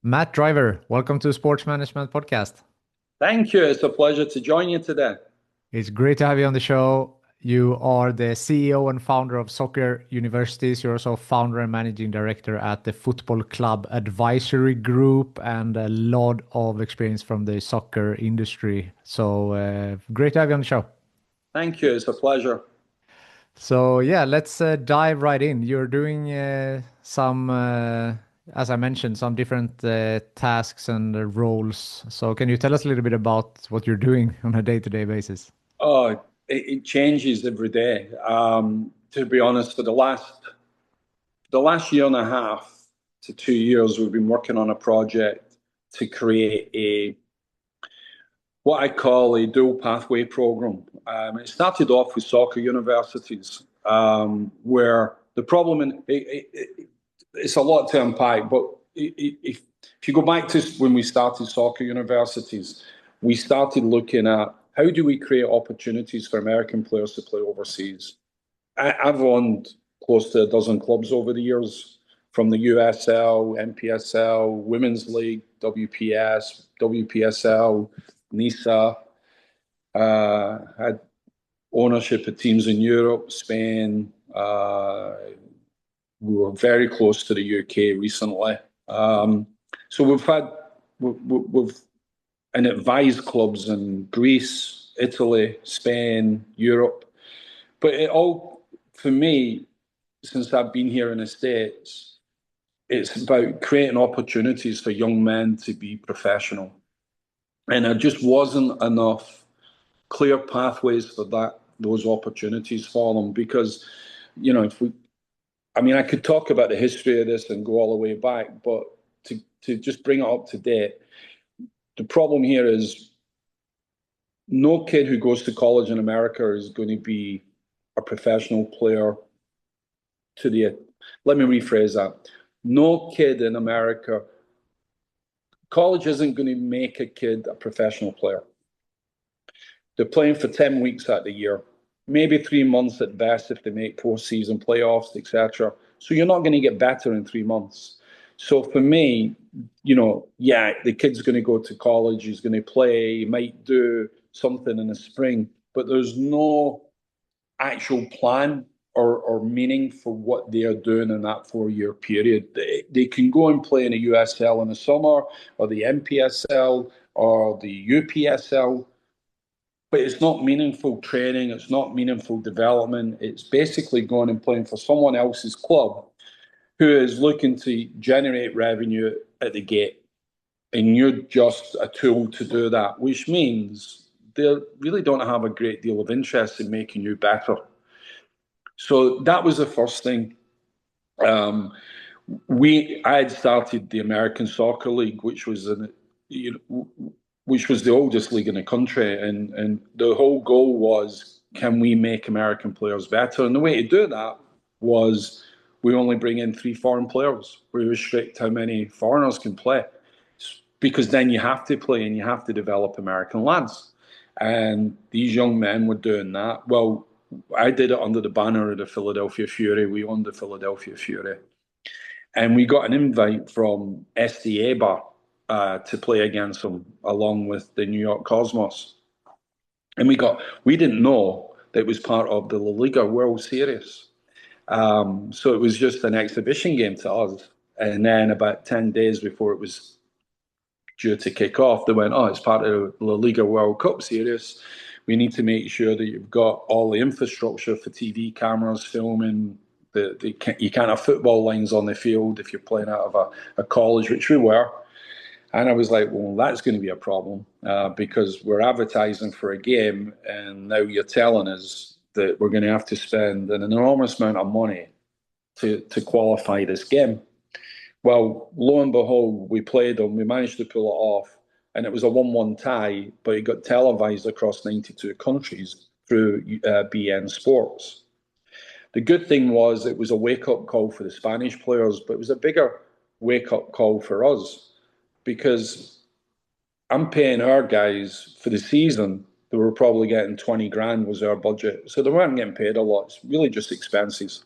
Matt Driver, welcome to Sports Management Podcast. Thank you. It's a pleasure to join you today. It's great to have you on the show. You are the CEO and founder of Soccer Universities. You're also founder and managing director at the Football Club Advisory Group and a lot of experience from the soccer industry. So great to have you on the show. Thank you. It's a pleasure. So yeah, let's dive right in. You're doing as I mentioned, some different tasks and roles. So can you tell us a little bit about what you're doing on a day-to-day basis? Oh, it changes every day. To be honest, for the last year and a half to 2 years, we've been working on a project to create a what I call a dual pathway program. It started off with soccer universities, where the problem it's a lot to unpack, but if you go back to when we started soccer universities, we started looking at how do we create opportunities for American players to play overseas. I've owned close to a dozen clubs over the years, from the USL, NPSL, Women's League, WPS, WPSL, NISA. Had ownership of teams in Europe, Spain. We were very close to the UK recently. So we've and advised clubs in Greece, Italy, Spain, Europe. But it all, for me, since I've been here in the States, it's about creating opportunities for young men to be professional. And there just wasn't enough clear pathways for those opportunities for them because, if we I mean, I could talk about the history of this and go all the way back, but to just bring it up to date, the problem here is no kid who goes to college in America is going to be a professional player to the, let me rephrase that. No kid in America, college isn't going to make a kid a professional player. They're playing for 10 weeks out of the year, maybe 3 months at best if they make postseason playoffs, etc. So you're not going to get better in 3 months. So for me, yeah, the kid's going to go to college, he's going to play, he might do something in the spring, but there's no actual plan or meaning for what they are doing in that 4 year period. They can go and play in the USL in the summer or the NPSL or the UPSL, but it's not meaningful training, it's not meaningful development. It's basically going and playing for someone else's club who is looking to generate revenue at the gate. And you're just a tool to do that, which means they really don't have a great deal of interest in making you better. So that was the first thing. Um, I had started the American Soccer League, you know, which was the oldest league in the country, and the whole goal was, can we make American players better? And the way to do that was we only bring in 3 foreign players. We restrict how many foreigners can play, because then you have to play and you have to develop American lads. And these young men were doing that. Well, I did it under the banner of the Philadelphia Fury. We owned the Philadelphia Fury. And we got an invite from SD Bar to play against them, along with the New York Cosmos. And we didn't know that it was part of the La Liga World Series. So it was just an exhibition game to us. And then about 10 days before it was due to kick off, they went, oh, it's part of the La Liga World Cup Series. We need to make sure that you've got all the infrastructure for TV cameras, filming. You can't have football lines on the field if you're playing out of a college, which we were. And I was like, well, that's going to be a problem because we're advertising for a game, and now you're telling us that we're going to have to spend an enormous amount of money to qualify this game. Well, lo and behold, we played them, we managed to pull it off, and it was a 1-1 tie, but it got televised across 92 countries through BN Sports. The good thing was it was a wake-up call for the Spanish players, but it was a bigger wake-up call for us because I'm paying our guys for the season. They were probably getting 20 grand was our budget. So they weren't getting paid a lot. It's really just expenses.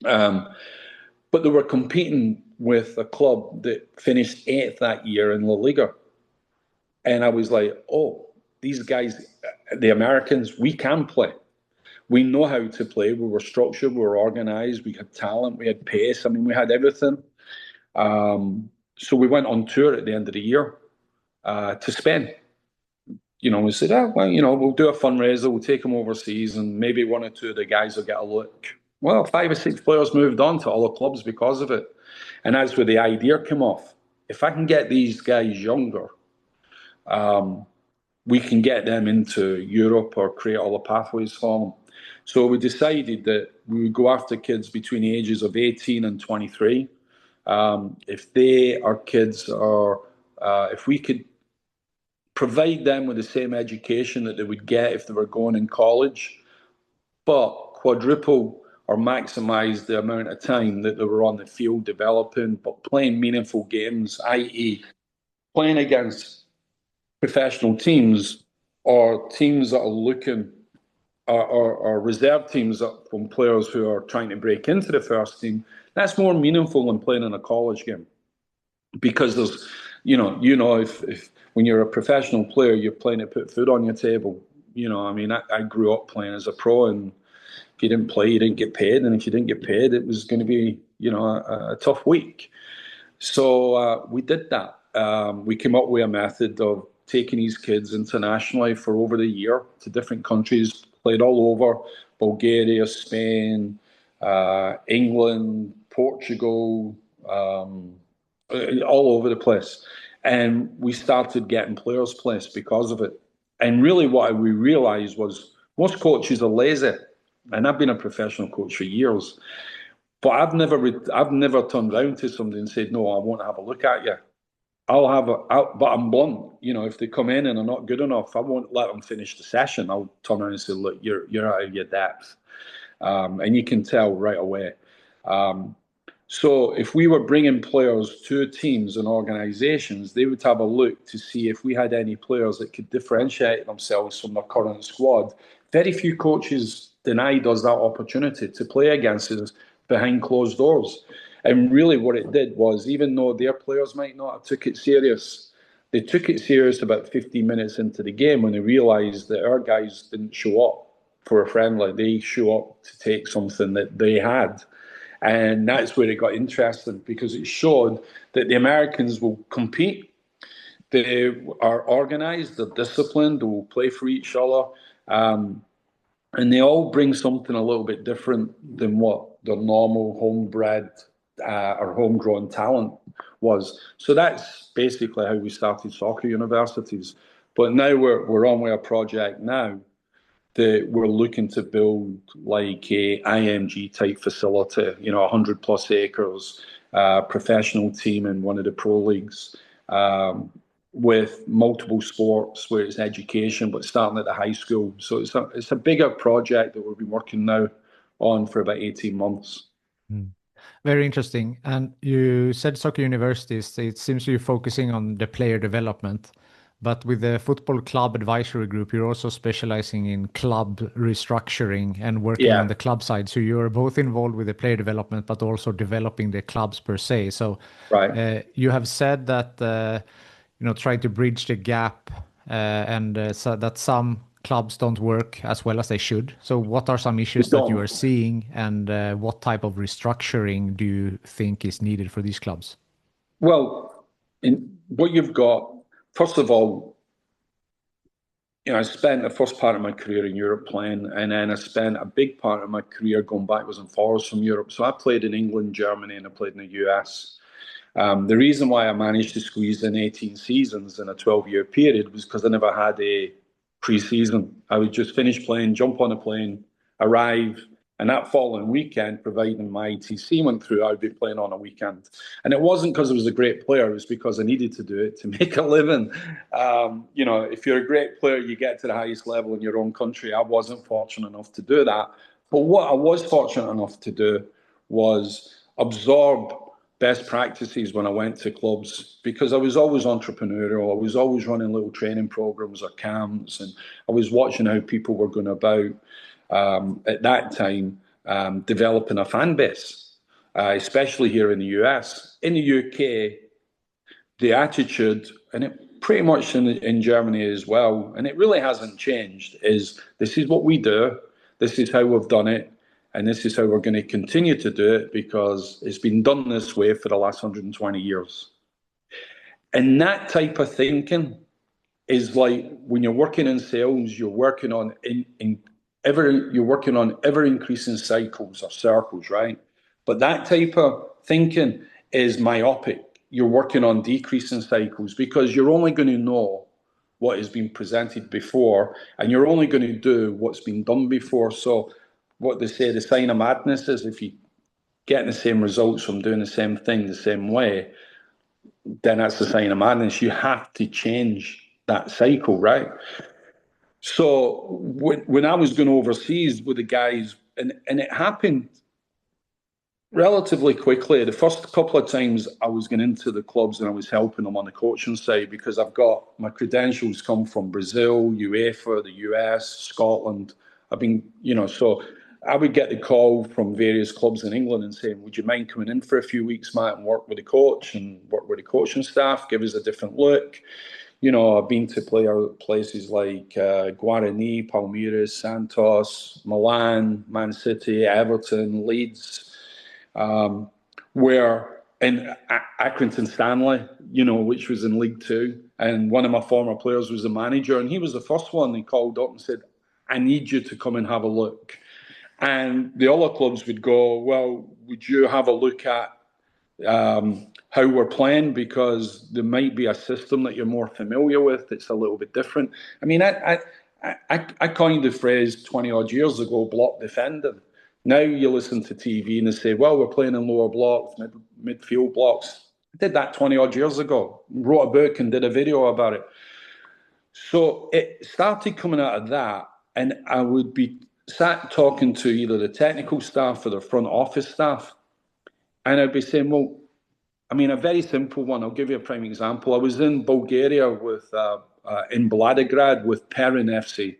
But they were competing with a club that finished 8th that year in La Liga. And I was like, oh, these guys, the Americans, we can play. We know how to play. We were structured, we were organized, we had talent, we had pace. I mean, we had everything. So we went on tour at the end of the year to Spain. We said, well, we'll do a fundraiser, we'll take them overseas, and maybe one or two of the guys will get a look. Well, 5 or 6 players moved on to other clubs because of it. And that's where the idea came off. If I can get these guys younger, we can get them into Europe or create all the pathways for them. So we decided that we would go after kids between the ages of 18 and 23. If they are kids, or if we could provide them with the same education that they would get if they were going in college, but quadruple or maximize the amount of time that they were on the field developing, but playing meaningful games, i.e., playing against professional teams or teams that are looking, or reserve teams from players who are trying to break into the first team. That's more meaningful than playing in a college game, because there's, if when you're a professional player, you're playing to put food on your table. I mean, I grew up playing as a pro, and if you didn't play, you didn't get paid, and if you didn't get paid, it was going to be, a tough week. So we did that. We came up with a method of taking these kids internationally for over the year to different countries, played all over Bulgaria, Spain, England, Portugal, all over the place. And we started getting players placed because of it. And really what we realized was most coaches are lazy. And I've been a professional coach for years. But I've never turned around to somebody and said, no, I won't have a look at you. But I'm blunt. If they come in and are not good enough, I won't let them finish the session. I'll turn around and say, look, you're out of your depth. And you can tell right away. So if we were bringing players to teams and organizations, they would have a look to see if we had any players that could differentiate themselves from their current squad. Very few coaches denied us that opportunity to play against us behind closed doors. And really what it did was, even though their players might not have took it serious, they took it serious about 15 minutes into the game when they realised that our guys didn't show up for a friendly. They show up to take something that they had. And that's where it got interesting, because it showed that the Americans will compete. They are organised, they're disciplined, they will play for each other. And they all bring something a little bit different than what their normal homebred or homegrown talent was. So that's basically how we started soccer universities. But now we're on with a project now that we're looking to build like a IMG type facility, 100 plus acres, professional team in one of the pro leagues, with multiple sports where it's education, but starting at the high school. So it's a bigger project that we've been working now on for about 18 months. Very interesting. And you said soccer universities, it seems you're focusing on the player development. But with the football club advisory group, you're also specializing in club restructuring and working on Yeah, the club side. So you're both involved with the player development, but also developing the clubs per se. So right. you have said that try to bridge the gap, and so that some clubs don't work as well as they should. So what are some We issues that you are don't. seeing, and what type of restructuring do you think is needed for these clubs? Well, what you've got, first of all, I spent the first part of my career in Europe playing, and then I spent a big part of my career going backwards and forwards from Europe. So I played in England, Germany, and I played in the US. The reason why I managed to squeeze in 18 seasons in a 12-year period was because I never had a pre-season. I would just finish playing, jump on a plane, arrive, and that following weekend, providing my ETC went through, I would be playing on a weekend. And it wasn't because I was a great player, it was because I needed to do it to make a living. If you're a great player, you get to the highest level in your own country. I wasn't fortunate enough to do that. But what I was fortunate enough to do was absorb best practices when I went to clubs, because I was always entrepreneurial. I was always running little training programs or camps, and I was watching how people were going about at that time developing a fan base. especially here in the US. In the UK, the attitude, and it pretty much in Germany as well, and it really hasn't changed, is this is what we do, this is how we've done it, and this is how we're going to continue to do it because it's been done this way for the last 120 years. And that type of thinking is like when you're working in sales, you're working on ever increasing cycles or circles, right? But that type of thinking is myopic. You're working on decreasing cycles because you're only going to know what has been presented before, and you're only going to do what's been done before. So what they say, the sign of madness is if you get the same results from doing the same thing the same way, then that's the sign of madness. You have to change that cycle, right? So when I was going overseas with the guys, and it happened relatively quickly. The first couple of times I was going into the clubs and I was helping them on the coaching side because I've got my credentials come from Brazil, UEFA, the US, Scotland. I've been, so I would get the call from various clubs in England and saying, would you mind coming in for a few weeks, Matt, and work with the coach and work with the coaching staff, give us a different look. I've been to places like Guarani, Palmeiras, Santos, Milan, Man City, Everton, Leeds, where in Accrington Stanley, which was in League Two, and one of my former players was the manager, and he was the first one they called up and said, I need you to come and have a look. And the other clubs would go, well, would you have a look at how we're playing, because there might be a system that you're more familiar with that's a little bit different. I mean, I coined the phrase 20 odd years ago, block defending. Now you listen to TV and they say, well, we're playing in lower blocks, midfield blocks. I did that 20 odd years ago, wrote a book and did a video about it. So it started coming out of that, and I would be sat talking to either the technical staff or the front office staff, and I'd be saying, well, I mean, a very simple one. I'll give you a prime example. I was in Bulgaria in Vladigrad with Perrin FC.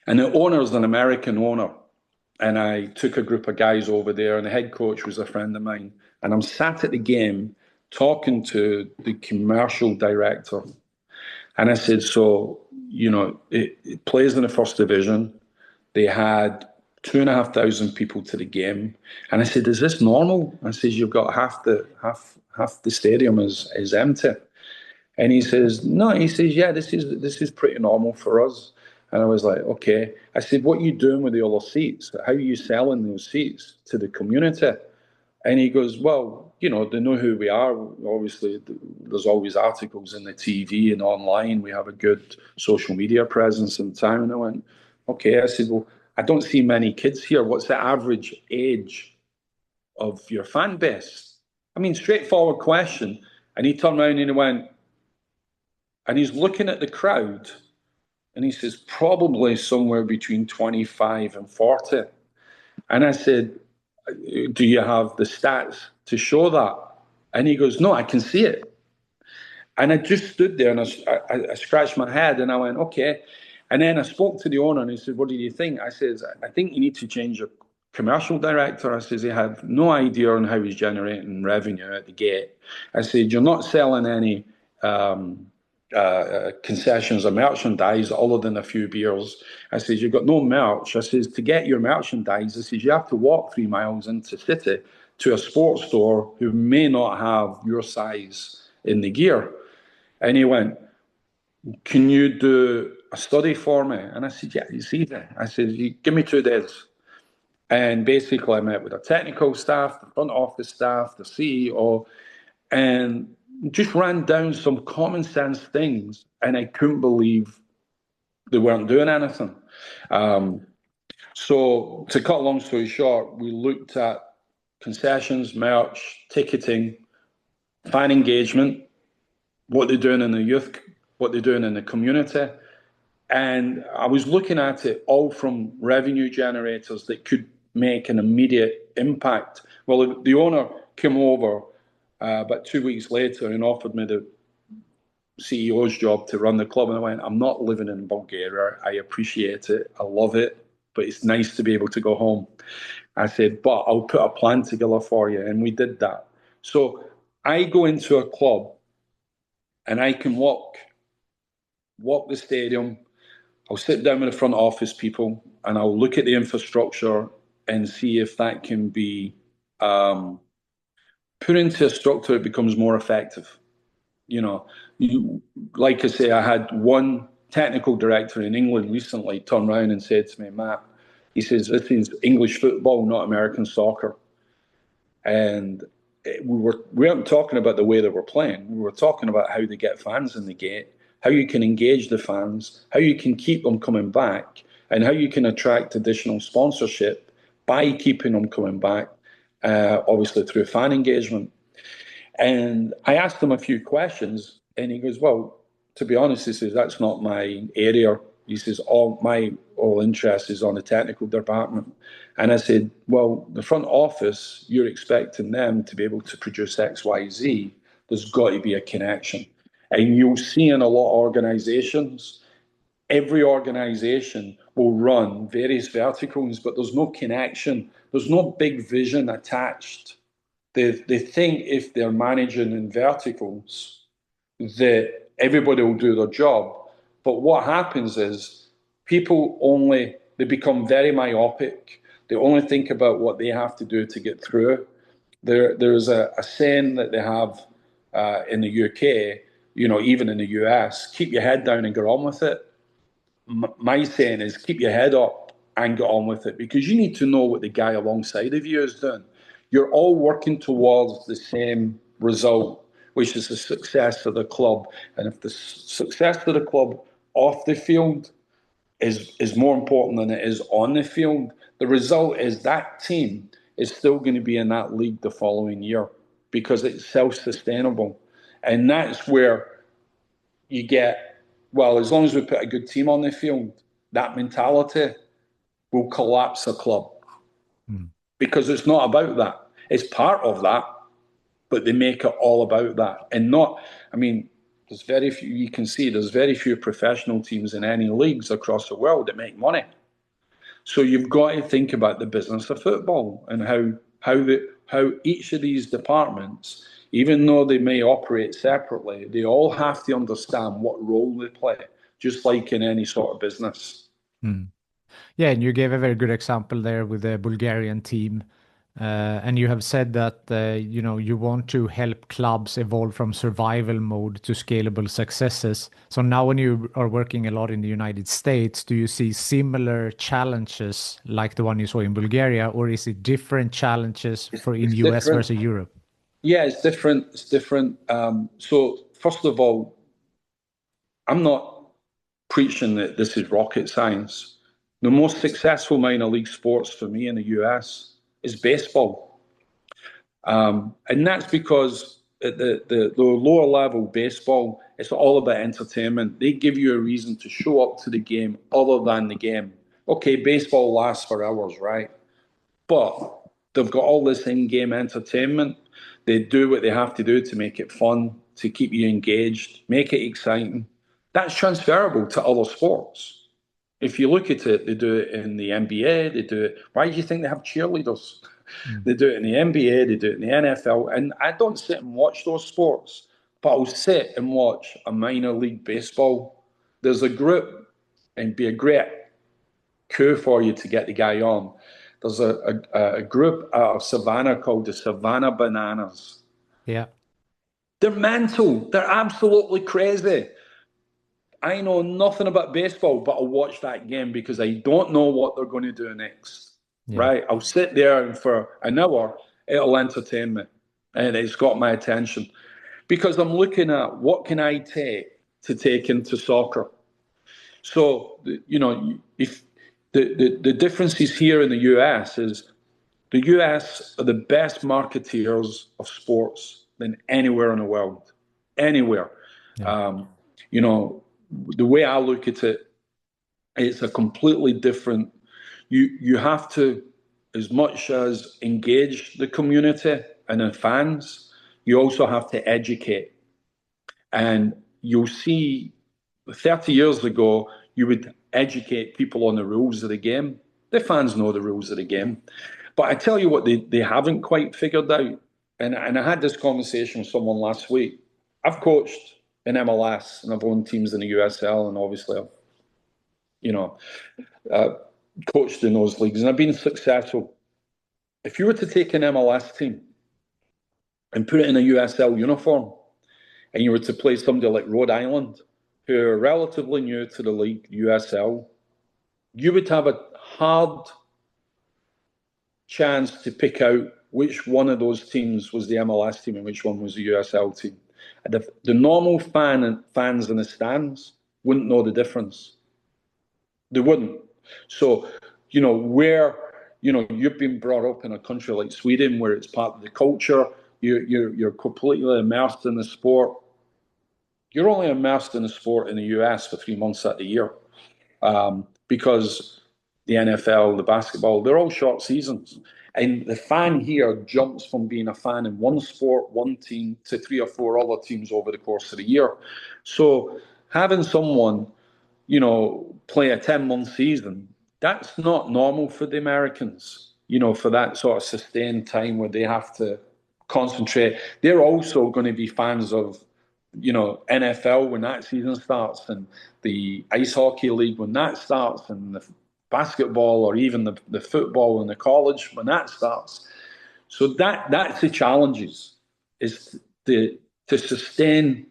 And the owner's an American owner. And I took a group of guys over there, and the head coach was a friend of mine. And I'm sat at the game talking to the commercial director. And I said, so, it plays in the first division. They had 2,500 people to the game, and I said, "Is this normal?" I says, "You've got half the stadium is empty," and he says, "No." He says, "Yeah, this is pretty normal for us." And I was like, "Okay." I said, "What are you doing with the other seats? How are you selling those seats to the community?" And he goes, "Well, they know who we are. Obviously, there's always articles in the TV and online. We have a good social media presence in town." And I went, "Okay." I said, "Well, I don't see many kids here. What's the average age of your fan base?" I mean, straightforward question. And he turned around and he went, and he's looking at the crowd, and he says, probably somewhere between 25 and 40. And I said, do you have the stats to show that? And he goes, no, I can see it. And I just stood there and I scratched my head and I went, okay. And then I spoke to the owner and he said, what do you think? I said, I think you need to change your commercial director. I said, he had no idea on how he's generating revenue at the gate. I said, you're not selling any concessions or merchandise other than a few beers. I says, you've got no merch. I says, to get your merchandise, I says, you have to walk 3 miles into the city to a sports store who may not have your size in the gear. And he went, can you do a study for me? And I said, yeah, it's easy. I said, you give me 2 days. And basically I met with the technical staff, the front office staff, the CEO, and just ran down some common sense things, and I couldn't believe they weren't doing anything. So to cut a long story short, we looked at concessions, merch, ticketing, fan engagement, what they're doing in the youth, what they're doing in the community. And I was looking at it all from revenue generators that could make an immediate impact. Well, the owner came over but 2 weeks later and offered me the CEO's job to run the club. And I went, I'm not living in Bulgaria. I appreciate it. I love it. But it's nice to be able to go home. I said, but I'll put a plan together for you. And we did that. So I go into a club and I can walk the stadium. I'll sit down with the front office people and I'll look at the infrastructure and see if that can be put into a structure that becomes more effective. You know, like I say, I had one technical director in England recently turn around and said to me, Matt, he says, this is English football, not American soccer. And we weren't talking about the way they were playing. We were talking about how to get fans in the gate, how you can engage the fans, how you can keep them coming back, and how you can attract additional sponsorship by keeping them coming back, obviously through fan engagement. And I asked him a few questions, and he goes, well, to be honest, he says, that's not my area. He says, all interest is on the technical department. And I said, well, the front office, you're expecting them to be able to produce X, Y, Z. There's got to be a connection. And you'll see in a lot of organizations, every organization will run various verticals, but there's no connection. There's no big vision attached. They think if they're managing in verticals that everybody will do their job. But what happens is they become very myopic. They only think about what they have to do to get through. There's a saying that they have in the UK, even in the US, keep your head down and get on with it. My saying is keep your head up and get on with it, because you need to know what the guy alongside of you is doing. You're all working towards the same result, which is the success of the club. And if the success of the club off the field is more important than it is on the field, the result is that team is still going to be in that league the following year because it's self-sustainable. And that's where you get, well, as long as we put a good team on the field, that mentality will collapse a club. Because it's not about that. It's part of that, but they make it all about that. And not, I mean, there's very few, you can see there's very few professional teams in any leagues across the world that make money. So you've got to think about the business of football and how each of these departments, even though they may operate separately, they all have to understand what role they play, just like in any sort of business. Yeah, and you gave a very good example there with the Bulgarian team. And you have said that you want to help clubs evolve from survival mode to scalable successes. So now when you are working a lot in the United States, do you see similar challenges like the one you saw in Bulgaria, or is it different challenges for in It's US different. versus Europe? Yeah, it's different. It's different. So first of all, I'm not preaching that this is rocket science. The most successful minor league sports for me in the US is baseball. And that's because at the lower level baseball, it's all about entertainment. They give you a reason to show up to the game other than the game. Okay, baseball lasts for hours, right? But they've got all this in-game entertainment. They do what they have to do to make it fun, to keep you engaged, make it exciting. That's transferable to other sports. If you look at it, they do it in the NBA, they do it. Why do you think they have cheerleaders? They do it in the NBA, they do it in the NFL. And I don't sit and watch those sports, but I'll sit and watch a minor league baseball. There's a group, and be a great coup for you to get the guy on. There's a group out of Savannah called the Savannah Bananas. Yeah. They're mental. They're absolutely crazy. I know nothing about baseball, but I'll watch that game because I don't know what they're going to do next. Yeah. Right? I'll sit there and for an hour, it'll entertain me. And it's got my attention. Because I'm looking at what can I take into soccer. So, if the differences here in the US is the US are the best marketeers of sports than anywhere in the world. Anywhere. Yeah. Um, the way I look at it, it's a completely different. You have to, as much as engage the community and the fans, you also have to educate. And you'll see 30 years ago, you would educate people on the rules of the game. The fans know the rules of the game. But I tell you what, they haven't quite figured out. And I had this conversation with someone last week. I've coached in MLS and I've owned teams in the USL, and obviously I've, you know, uh, coached in those leagues, and I've been successful. If you were to take an MLS team and put it in a USL uniform, and you were to play somebody like Rhode Island, who are relatively new to the league, USL, you would have a hard chance to pick out which one of those teams was the MLS team and which one was the USL team. And the normal fans in the stands wouldn't know the difference. They wouldn't. So, where you've been brought up in a country like Sweden, where it's part of the culture, you're completely immersed in the sport. You're only immersed in the sport in the US for 3 months out of the year, because the NFL, the basketball, they're all short seasons. And the fan here jumps from being a fan in one sport, one team, to 3 or 4 other teams over the course of the year. So having someone, play a 10-month season, that's not normal for the Americans, for that sort of sustained time where they have to concentrate. They're also going to be fans of, NFL when that season starts, and the ice hockey league when that starts, and the basketball, or even the football in the college when that starts. So that's the challenges, is to sustain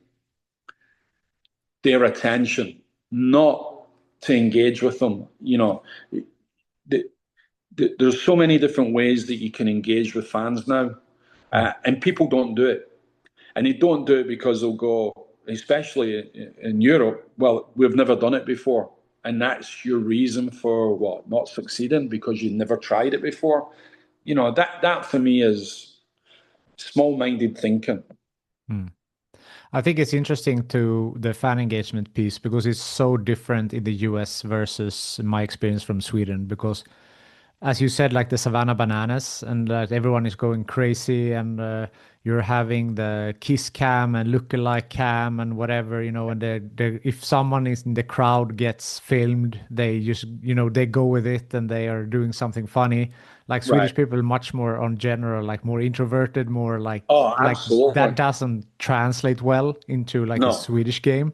their attention, not to engage with them. There's so many different ways that you can engage with fans now, and people don't do it. And they don't do it because they'll go, especially in Europe, well, we've never done it before. And that's your reason for what? Not succeeding, because you never tried it before. That for me is small-minded thinking. Hmm. I think it's interesting to the fan engagement piece because it's so different in the US versus my experience from Sweden. Because, as you said, like the Savannah Bananas, and like everyone is going crazy, and you're having the kiss cam and lookalike cam and whatever, and if someone is in the crowd gets filmed, they just, they go with it and they are doing something funny. Like Swedish Right. people, much more on general, like more introverted, more Oh, like that absolutely. doesn't translate well into like a No, Swedish game.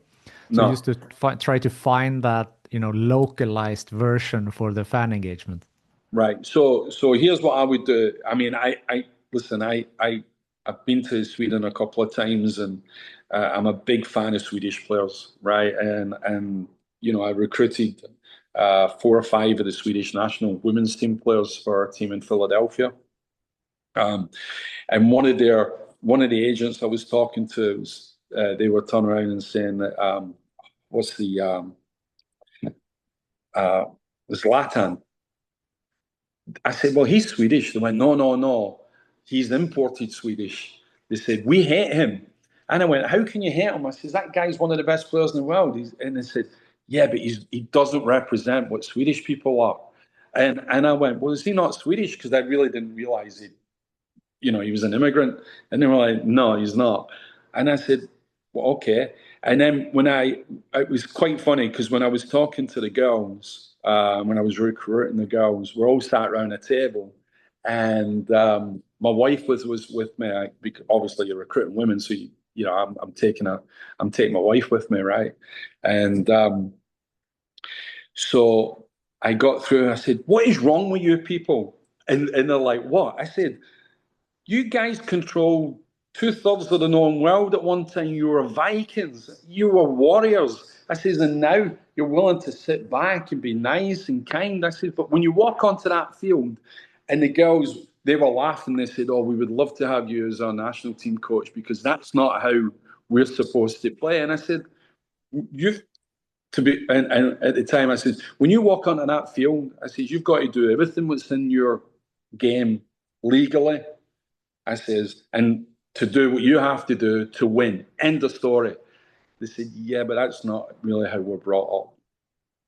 So no. just to try to find that, localized version for the fan engagement. Right. So here's what I would do. I mean, I listen. I've been to Sweden a couple of times, and I'm a big fan of Swedish players, right? And I recruited 4 or 5 of the Swedish national women's team players for our team in Philadelphia. And one of the agents I was talking to was, they were turning around and saying that, what's the Zlatan. I said, well, he's Swedish. They went, no, no, no. He's imported Swedish. They said, we hate him. And I went, how can you hate him? I said, that guy's one of the best players in the world. And they said, yeah, but he doesn't represent what Swedish people are. And I went, well, is he not Swedish? Because I really didn't realize he was an immigrant. And they were like, no, he's not. And I said, well, okay. And then it was quite funny, because when I was talking to the girls, when I was recruiting the girls, we're all sat around a table, and my wife was with me. Because obviously you're recruiting women, so I'm taking my wife with me, right? And so I got through, and I said, "What is wrong with you people?" And they're like, "What?" I said, you guys controlled 2/3 of the known world at one time. You were Vikings. You were warriors. I says, and now you're willing to sit back and be nice and kind. I said, but when you walk onto that field, and the girls, they were laughing. They said, oh, we would love to have you as our national team coach, because that's not how we're supposed to play. And I said, you've to be, and at the time I said, when you walk onto that field, I said, you've got to do everything that's in your game legally. I says, and to do what you have to do to win. End of story. They said, yeah, but that's not really how we're brought up.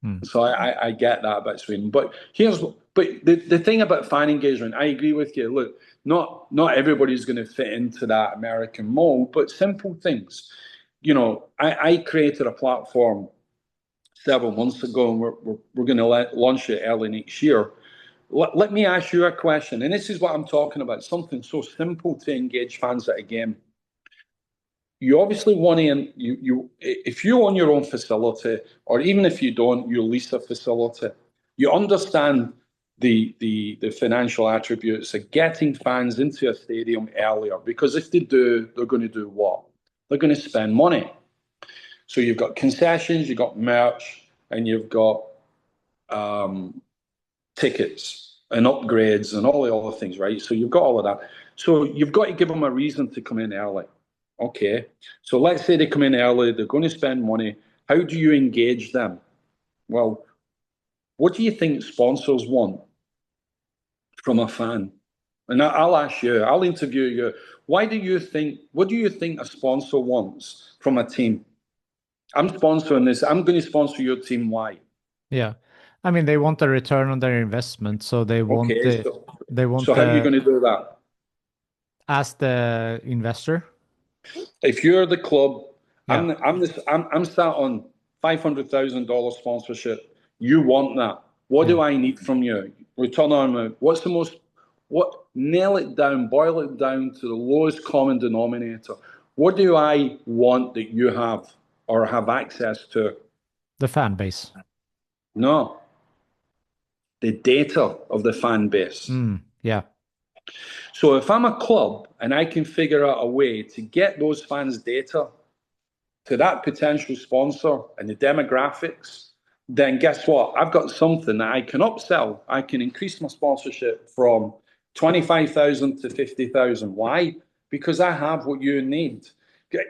Hmm. So I get that about Sweden. But the thing about fan engagement, I agree with you. Look, not everybody's going to fit into that American mold, but simple things. I created a platform several months ago, and we're going to launch it early next year, Let me ask you a question, and this is what I'm talking about, something so simple to engage fans at a game. You obviously want to, if you own your own facility, or even if you don't, you lease a facility, you understand the financial attributes of getting fans into a stadium earlier, because if they do, they're going to do what? They're going to spend money. So you've got concessions, you've got merch, and you've got tickets and upgrades and all the other things, right? So you've got all of that. So you've got to give them a reason to come in early. Okay. So let's say they come in early, they're going to spend money. How do you engage them? Well, what do you think sponsors want from a fan? And I'll ask you, I'll interview you. What do you think a sponsor wants from a team? I'm sponsoring this. I'm going to sponsor your team. Why? Yeah. I mean, they want a return on their investment, so they want Okay. the How are you going to do that? as the investor. If you're the club, Yeah. I'm sat on $500,000 sponsorship. You want that? What Yeah. do I need from you? Return on what's the most? What nail it down, boil it down to the lowest common denominator. What do I want that you have or have access to? The fan base. No, the data of the fan base. Yeah. So if I'm a club and I can figure out a way to get those fans' data to that potential sponsor and the demographics, then guess what? I've got something that I can upsell. I can increase my sponsorship from 25,000 to 50,000. Why? Because I have what you need.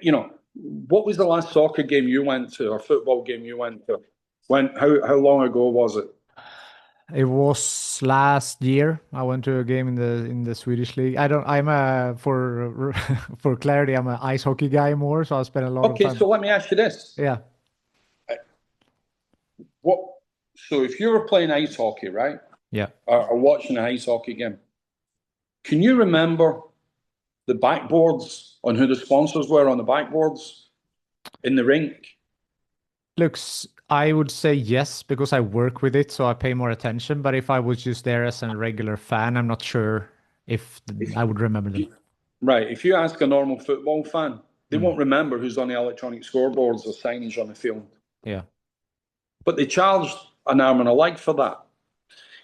You know, what was the last soccer game you went to or football game you went to? How long ago was it? It was last year. I went to a game in the Swedish league. I'm a for for clarity, I'm an ice hockey guy more, so I spent a lot of Okay, time. so let me ask you this. Yeah. What so if you were playing ice hockey, right? Yeah. Or watching an ice hockey game, can you remember the backboards on who the sponsors were on the backboards in the rink? Looks, I would say yes because I work with it, so I pay more attention. But if I was just there as a regular fan, I'm not sure if If, I would remember them. if, right. If you ask a normal football fan, they Mm. won't remember who's on the electronic scoreboards or signage on the field. Yeah. But they charged an arm and a leg for that.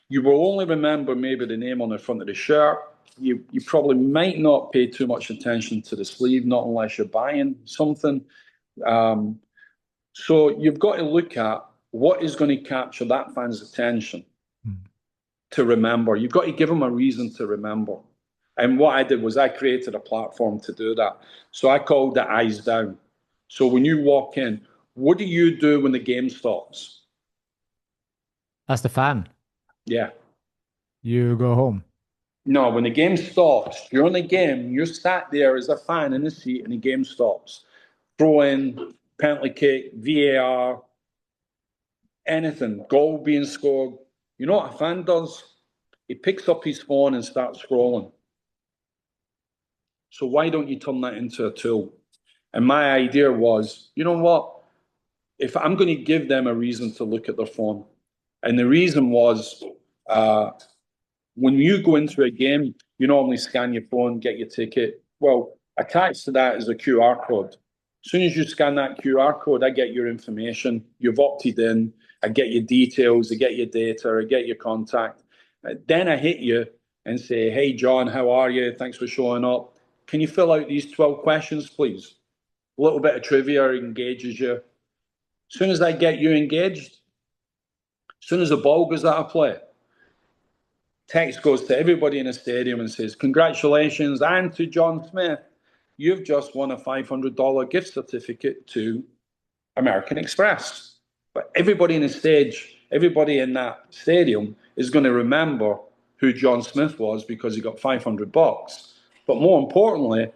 You will only remember maybe the name on the front of the shirt. You probably might not pay too much attention to the sleeve, not unless you're buying something. Um, so you've got to look at what is going to capture that fan's attention to remember. You've got to give them a reason to remember. And what I did was I created a platform to do that. So I called it Eyes Down. So when you walk in, what do you do when the game stops? As the fan, Yeah. you go home. No, when the game stops, during the game, you're sat there as a fan in the seat and the game stops. Throw in, penalty kick, VAR, anything, goal being scored. You know what a fan does? He picks up his phone and starts scrolling. So why don't you turn that into a tool? And my idea was, you know what? If I'm going to give them a reason to look at their phone, and the reason was uh, when you go into a game, you normally scan your phone, get your ticket. Well, attached to that is a QR code. As soon as you scan that QR code, I get your information. You've opted in. I get your details. I get your data. I get your contact. Then I hit you and say, "Hey, John, how are you? Thanks for showing up. Can you fill out these 12 questions, please?" A little bit of trivia engages you. As soon as I get you engaged, as soon as the ball goes out of play, text goes to everybody in the stadium and says, "Congratulations, and to John Smith, you've just won a $500 gift certificate to American Express." But everybody in the stage, everybody in that stadium is going to remember who John Smith was because he got $500. But more importantly,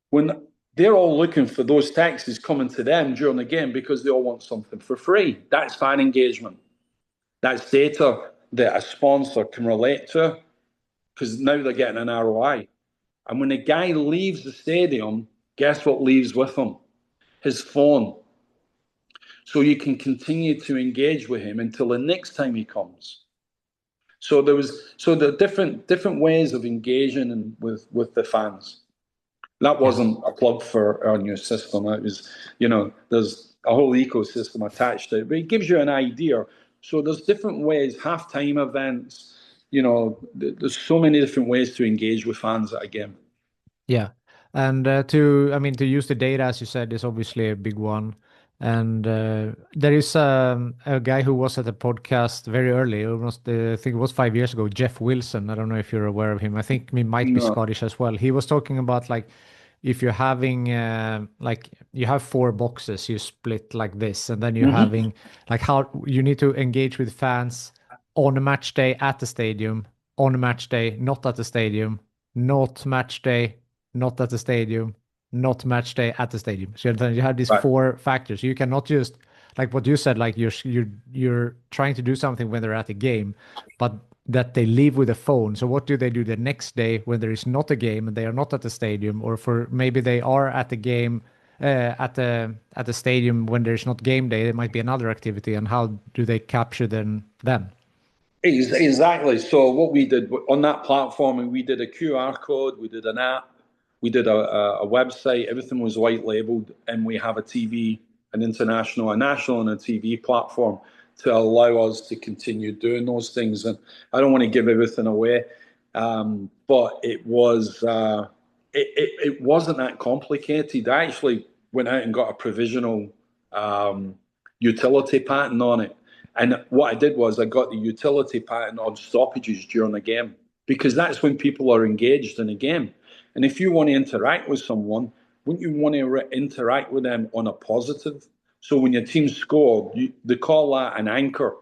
when they're all looking for those taxes coming to them during the game because they all want something for free. That's fan engagement. That's data that a sponsor can relate to because now they're getting an ROI. And when the guy leaves the stadium, guess what leaves with him? His phone. So you can continue to engage with him until the next time he comes. So the different ways of engaging and with the fans. That Yeah. wasn't a plug for our new system. It was, there's a whole ecosystem attached to it, but it gives you an idea. So there's different ways, halftime events, there's so many different ways to engage with fans at a game. Yeah. And to use the data, as you said, is obviously a big one. And there is a guy who was at a podcast very early, almost, I think it was 5 years ago, Jeff Wilson. I don't know if you're aware of him. I think he might be No. Scottish as well. He was talking about like if you're having like you have four boxes, you split like this, and then you're Hmm. having like how you need to engage with fans on a match day at the stadium, on a match day not at the stadium, not match day not at the stadium, not match day at the stadium. So then you have these Right. four factors. You cannot just like what you said, like you're trying to do something when they're at the game, but that they leave with a phone. So what do they do the next day when there is not a game and they are not at the stadium, or for maybe they are at the game at the stadium when there's not game day, there might be another activity, and how do they capture them then? Exactly. So what we did on that platform, we did a QR code, we did an app, we did a website. Everything was white labeled, and we have a TV, an international, a national, and a TV platform to allow us to continue doing those things. And I don't want to give everything away, but it wasn't that complicated. I actually went out and got a provisional um, utility patent on it. And what I did was I got the utility patent on stoppages during a game, because that's when people are engaged in a game. And if you want to interact with someone, wouldn't you want to interact with them on a positive? So when your team scored, they call that an anchor.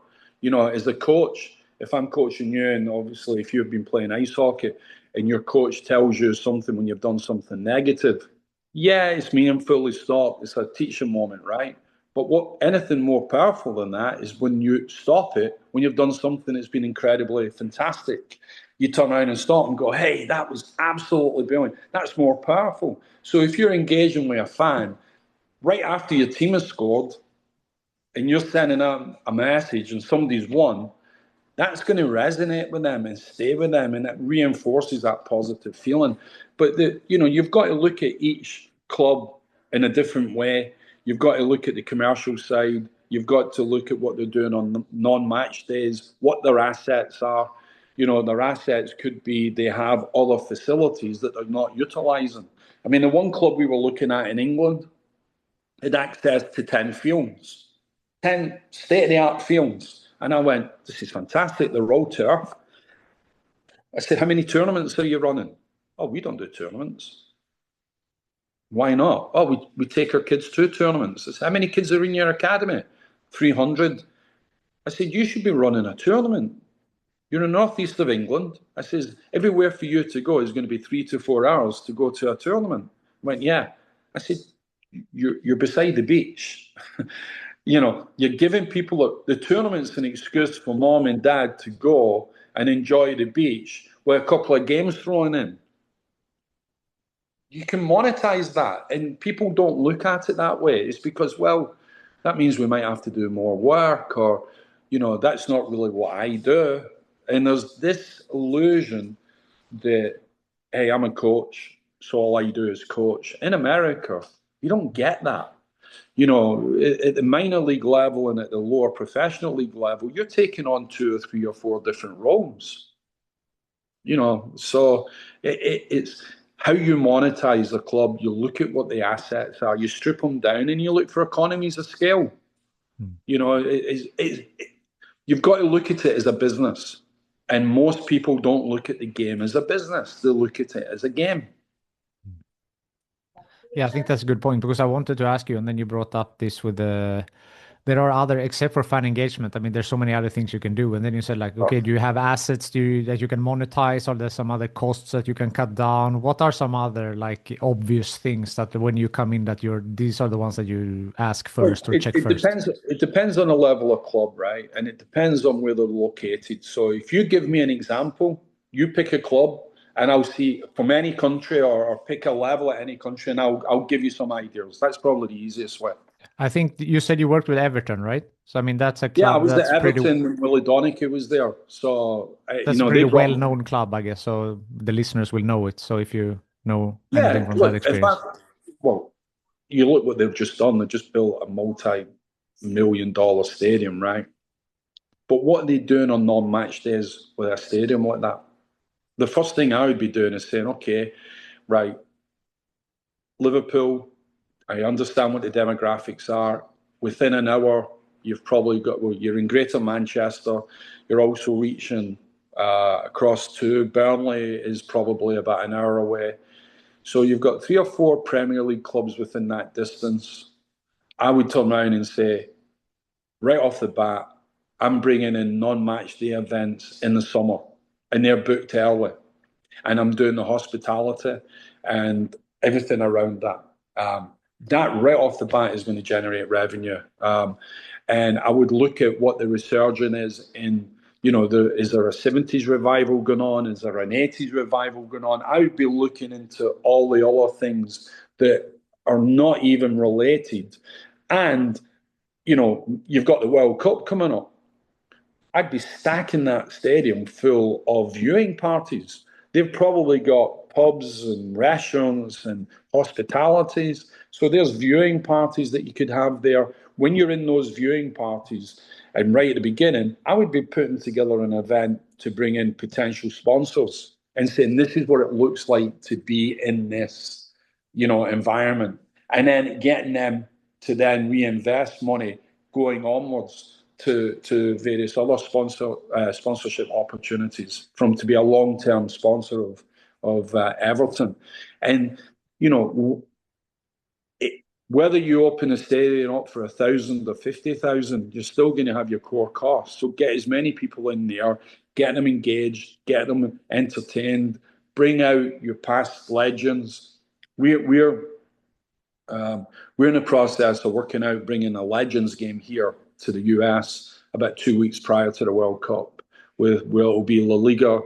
As a coach, if I'm coaching you, and obviously if you've been playing ice hockey and your coach tells you something when you've done something negative, yeah, it's meaningfully stopped. It's a teaching moment, right? But what anything more powerful than that is when you stop it, when you've done something that's been incredibly fantastic. You turn around and stop and go, hey, that was absolutely brilliant. That's more powerful. So if you're engaging with a fan right after your team has scored and you're sending out a message and somebody's won, that's going to resonate with them and stay with them, and it reinforces that positive feeling. But you've got to look at each club in a different way. You've got to look at the commercial side. You've got to look at what they're doing on non-match days, what their assets are. Their assets could be they have other facilities that they're not utilising. I mean, the one club we were looking at in England had access to 10 fields, 10 state-of-the-art fields. And I went, this is fantastic, they're all turf. I said, how many tournaments are you running? Oh, we don't do tournaments. Why not? Oh, we take our kids to tournaments. I said, how many kids are in your academy? 300. I said, you should be running a tournament. You're in the northeast of England. I says, everywhere for you to go is going to be 3 to 4 hours to go to a tournament. I went, yeah. I said, you're beside the beach. You're giving people the tournament's an excuse for mom and dad to go and enjoy the beach with a couple of games thrown in. You can monetize that, and people don't look at it that way. It's because, well, that means we might have to do more work, or, that's not really what I do. And there's this illusion that, hey, I'm a coach, so all I do is coach. In America, you don't get that. At the minor league level and at the lower professional league level, you're taking on two or three or four different roles. So it's how you monetize the club. You look at what the assets are, you strip them down, and you look for economies of scale. Hmm. You've got to look at it as a business. And most people don't look at the game as a business, they look at it as a game. Yeah, I think that's a good point because I wanted to ask you, and then you brought up this with the there are other except for fan engagement. I mean, there's so many other things you can do. And then you said like, okay, do you have assets that you can monetize, or there's some other costs that you can cut down? What are some other like obvious things that when you come in that these are the ones that you ask Well, first or it, check it first? depends. It depends on the level of club, right? And it depends on where they're located. So if you give me an example, you pick a club, and I'll see from any country, or pick a level at any country, and I'll give you some ideas. That's probably the easiest way. I think you said you worked with Everton, right? So I mean that's a Yeah, I club was at that's pretty Everton. Willie Donachie was there, so that's a they pretty brought me. well-known club, I guess. So the listeners will know it. So if you know anything Yeah, from that look, if experience. well, you look what they've just done. They just built a multi-million-dollar stadium, right? But what are they doing on non-match days with a stadium like that? The first thing I would be doing is saying, okay, right, Liverpool, I understand what the demographics are. Within an hour, you've probably got, well, you're in Greater Manchester. You're also reaching across to Burnley is probably about an hour away. So you've got 3 or 4 Premier League clubs within that distance. I would turn around and say, right off the bat, I'm bringing in non-match day events in the summer, and they're booked early, and I'm doing the hospitality and everything around that. That right off the bat is going to generate revenue. And I would look at what the resurgence is in, is there a 70s revival going on? Is there an 80s revival going on? I would be looking into all the other things that are not even related. And, you've got the World Cup coming up. I'd be stacking that stadium full of viewing parties. They've probably got pubs and restaurants and hospitalities. So there's viewing parties that you could have there. When you're in those viewing parties, and right at the beginning, I would be putting together an event to bring in potential sponsors and saying, this is what it looks like to be in this, environment. And then getting them to then reinvest money going onwards to various other sponsorship opportunities from to be a long-term sponsor of Everton. And you know whether you open a stadium up for 1,000 or 50,000, you're still going to have your core costs. So get as many people in there, get them engaged, get them entertained, bring out your past legends. We're um, we're in the process of working out bringing a Legends game here to the US about 2 weeks prior to the World Cup, where it will be La Liga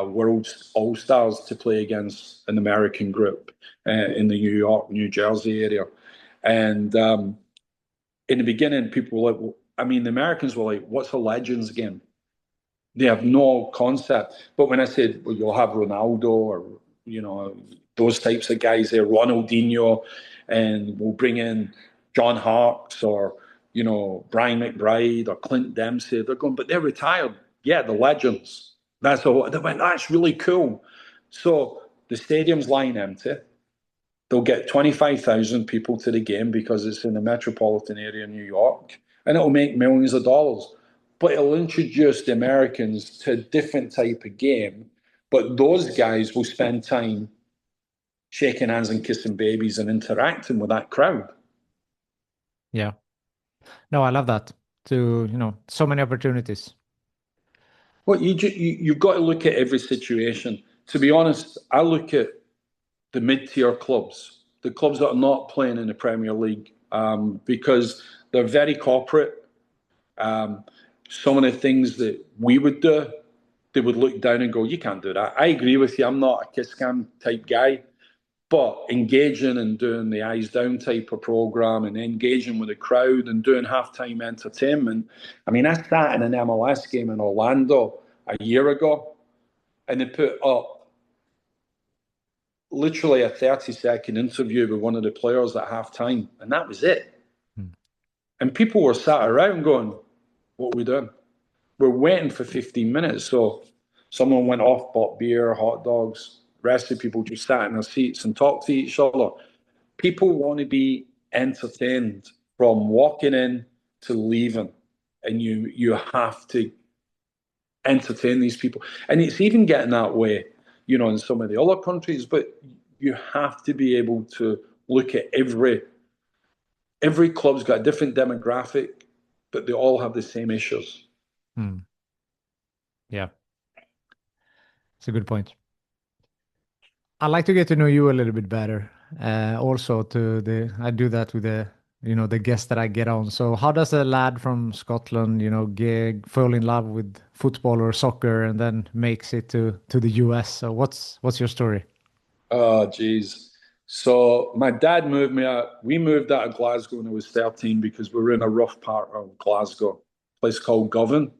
World All Stars to play against an American group in the New York, New Jersey area. And in the beginning, people were like, I mean, the Americans were like, what's a Legends game? They have no concept. But when I said, well, you'll have Ronaldo or, those types of guys there, Ronaldinho, and we'll bring in John Harkes or, Brian McBride or Clint Dempsey. They're going, but they're retired. Yeah, the legends. That's all. They went, that's really cool. So the stadium's lying empty. They'll get 25,000 people to the game because it's in the metropolitan area of New York, and it'll make millions of dollars. But it'll introduce the Americans to a different type of game. But those guys will spend time shaking hands and kissing babies and interacting with that crowd. Yeah. No, I love that. So many opportunities. Well, you've got to look at every situation. To be honest, I look at the mid-tier clubs, the clubs that are not playing in the Premier League, because they're very corporate. Um, some of the things that we would do, they would look down and go, "You can't do that." I agree with you. I'm not a kiss cam type guy, but engaging and doing the eyes down type of program and engaging with the crowd and doing halftime entertainment. I mean, I sat in an MLS game in Orlando a year ago, and they put up literally a 30-second interview with one of the players at halftime, and that was it. Hmm. And people were sat around going, "What are we doing?" We're waiting for 15 minutes. So someone went off, bought beer, hot dogs. The rest of the people just sat in their seats and talked to each other. People want to be entertained from walking in to leaving. And you have to entertain these people. And it's even getting that way, in some of the other countries, but you have to be able to look at every club's got a different demographic, but they all have the same issues. Hmm. Yeah, it's a good point. I'd like to get to know you a little bit better. Also, I do that with the guests that I get on. So, how does a lad from Scotland, fall in love with football or soccer and then makes it to the US? So, what's your story? Oh, geez. So my dad moved me out. We moved out of Glasgow when I was 13 because we were in a rough part of Glasgow, a place called Govan.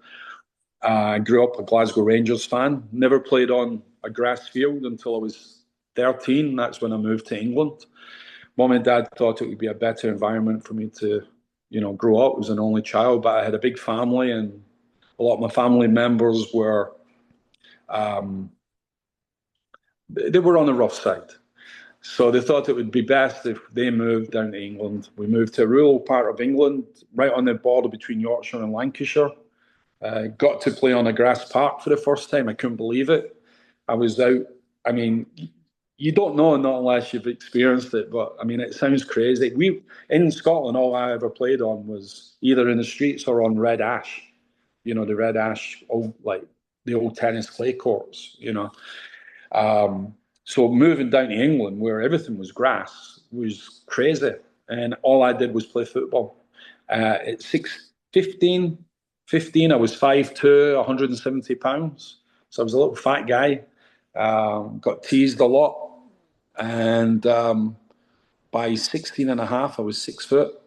I grew up a Glasgow Rangers fan. Never played on a grass field until I was 13. That's when I moved to England. Mom and dad thought it would be a better environment for me to, grow up. I was an only child, but I had a big family, and a lot of my family members were, um, they were on the rough side. So they thought it would be best if they moved down to England. We moved to a rural part of England, right on the border between Yorkshire and Lancashire. Got to play on a grass park for the first time. I couldn't believe it. I was out. I mean, you don't know, not unless you've experienced it. But I mean, it sounds crazy. We in Scotland, all I ever played on was either in the streets or on red ash. The red ash, old like the old tennis clay courts. So moving down to England, where everything was grass, was crazy, and all I did was play football. At 15, I was 5'2", 170 pounds. So I was a little fat guy. Got teased a lot. And by 16 and a half, I was 6 foot.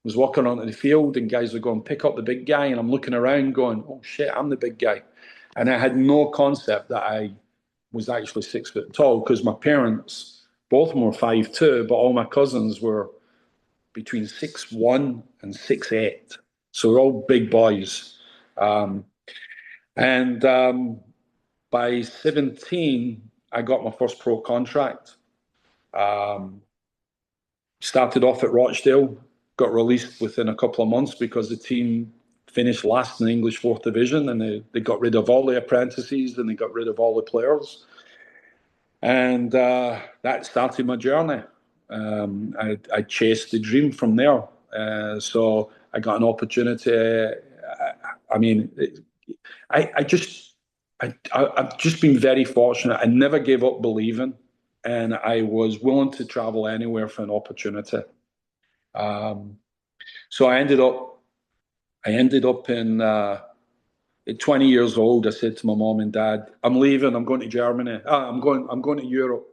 Was walking onto the field and guys were going, pick up the big guy. And I'm looking around going, oh shit, I'm the big guy. And I had no concept that I was actually 6 foot tall because my parents, both of them were 5'2", but all my cousins were between 6'1" and 6'8". So we're all big boys. And by 17, I got my first pro contract. Started off at Rochdale, got released within a couple of months because the team finished last in the English fourth division, and they got rid of all the apprentices and they got rid of all the players. And that started my journey. I chased the dream from there. So I got an opportunity. I mean, I've just been very fortunate. I never gave up believing, and I was willing to travel anywhere for an opportunity. So I ended up in at 20 years old. I said to my mom and dad, "I'm leaving. I'm going to Germany. I'm going to Europe."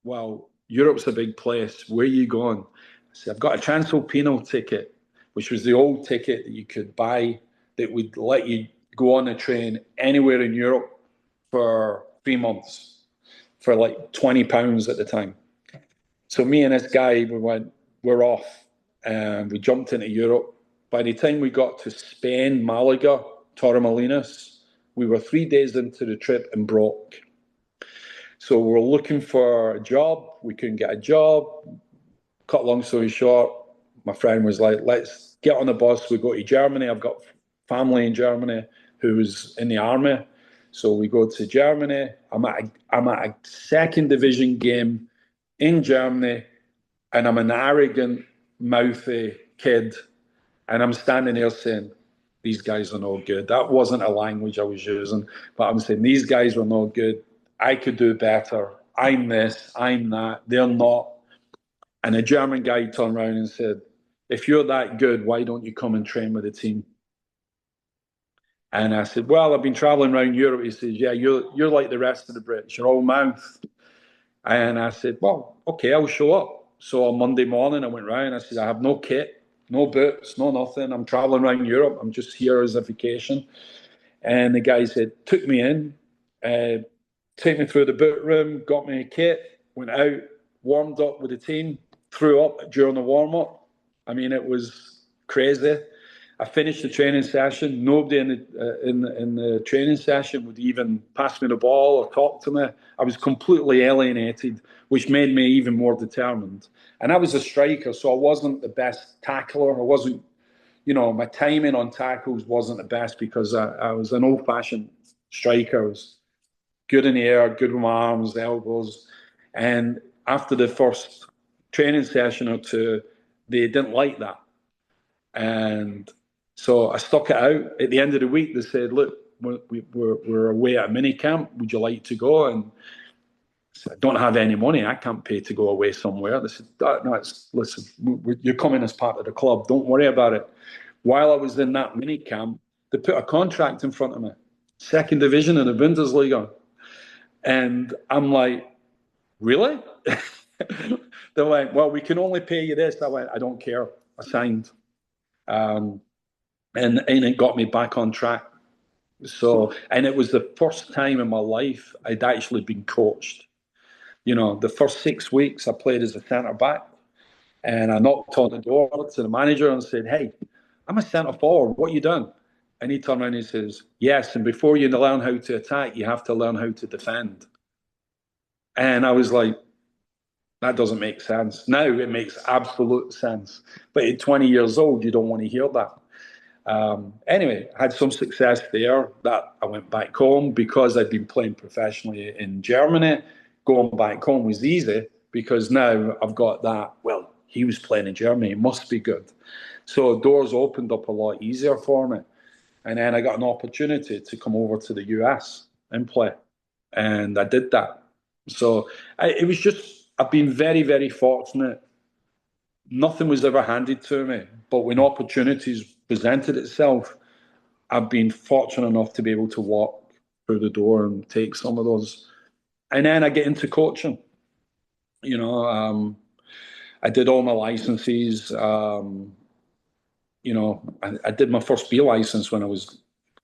Well, Europe's a big place. Where are you going? I said, I've got a Transalpino ticket, which was the old ticket that you could buy that would let you go on a train anywhere in Europe for 3 months for like £20 at the time. So me and this guy, we're off, and we jumped into Europe. By the time we got to Spain, Malaga, Torremolinos, we were 3 days into the trip and broke. So we were looking for a job. We couldn't get a job. Cut long story short, my friend was like, let's get on the bus. We go to Germany. I've got family in Germany who was in the army. So we go to Germany. I'm at a second division game in Germany, and I'm an arrogant, mouthy kid. And I'm standing there saying, these guys are no good. That wasn't a language I was using, but I'm saying these guys were no good. I could do better. I'm this, I'm that. They're not. And a German guy turned around and said, if you're that good, why don't you come and train with the team? And I said, well, I've been traveling around Europe. He says, yeah, you're like the rest of the Brits. You're all mouth. And I said, well, okay, I'll show up. So on Monday morning, I went round. I said, I have no kit, no boots, no nothing. I'm traveling around Europe. I'm just here as a vacation. And the guy said, took me in, took me through the boot room, got me a kit, went out, warmed up with the team, threw up during the warm-up. I mean, it was crazy. I finished the training session. Nobody in the training session would even pass me the ball or talk to me. I was completely alienated, which made me even more determined. And I was a striker, so I wasn't the best tackler. I wasn't, my timing on tackles wasn't the best because I was an old-fashioned striker. I was good in the air, good with my arms, elbows. And after the first training session or two, they didn't like that. And so I stuck it out. At the end of the week, they said, look, we're away at a mini camp. Would you like to go? And I said, I don't have any money. I can't pay to go away somewhere. They said, no, listen, you're coming as part of the club. Don't worry about it. While I was in that mini camp, they put a contract in front of me. Second division in the Bundesliga. And I'm like, really? They went, well, we can only pay you this. I went, I don't care. I signed. And it got me back on track. So, and it was the first time in my life I'd actually been coached. You know, the first 6 weeks I played as a centre back, and I knocked on the door to the manager and said, hey, I'm a centre forward. What you done? And he turned around and he says, yes, and before you learn how to attack, you have to learn how to defend. And I was like, that doesn't make sense. Now it makes absolute sense. But at 20 years old, you don't want to hear that. Anyway, I had some success there. That I went back home because I'd been playing professionally in Germany. Going back home was easy because now I've got that. Well, he was playing in Germany; it must be good. So doors opened up a lot easier for me, and then I got an opportunity to come over to the US and play, and I did that. So it was just I've been very, very fortunate. Nothing was ever handed to me, but when opportunities presented itself, I've been fortunate enough to be able to walk through the door and take some of those. And then I get into coaching. You know, I did all my licenses. You know, I did my first B license when I was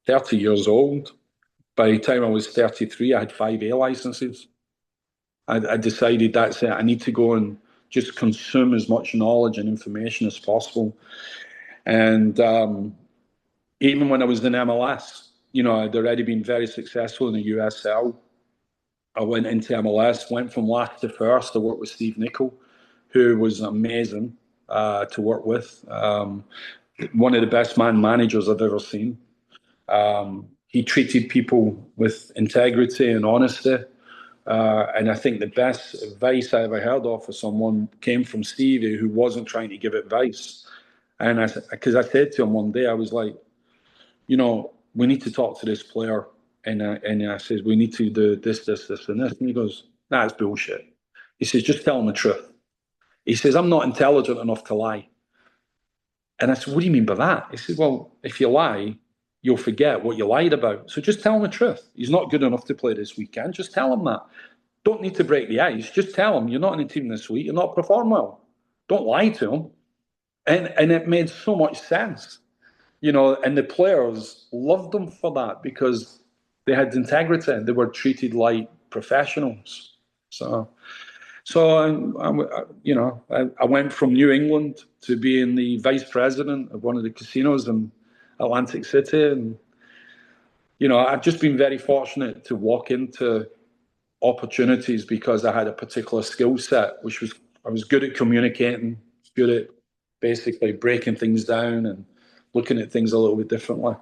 30 years old. By the time I was 33, I had 5 A licenses. I decided that's it. I need to go and just consume as much knowledge and information as possible. And even when I was in MLS, you know, I'd already been very successful in the USL. I went into MLS, went from last to first to work with Steve Nicol, who was amazing to work with. One of the best managers I've ever seen. He treated people with integrity and honesty. And I think the best advice I ever heard of for someone came from Stevie, who wasn't trying to give advice. And because I said to him one day, I was like, you know, we need to talk to this player. And I says, we need to do this, this, this, and this. And he goes, that's bullshit. He says, just tell him the truth. He says, I'm not intelligent enough to lie. And I said, what do you mean by that? He says, well, if you lie, you'll forget what you lied about. So just tell him the truth. He's not good enough to play this weekend. Just tell him that. Don't need to break the ice. Just tell him you're not in the team this week. You're not performing well. Don't lie to him. And it made so much sense, you know. And the players loved them for that because they had integrity. They were treated like professionals. I went from New England to being the vice president of one of the casinos in Atlantic City, and you know, I've just been very fortunate to walk into opportunities because I had a particular skill set, which was I was good at communicating, good at basically breaking things down and looking at things a little bit differently.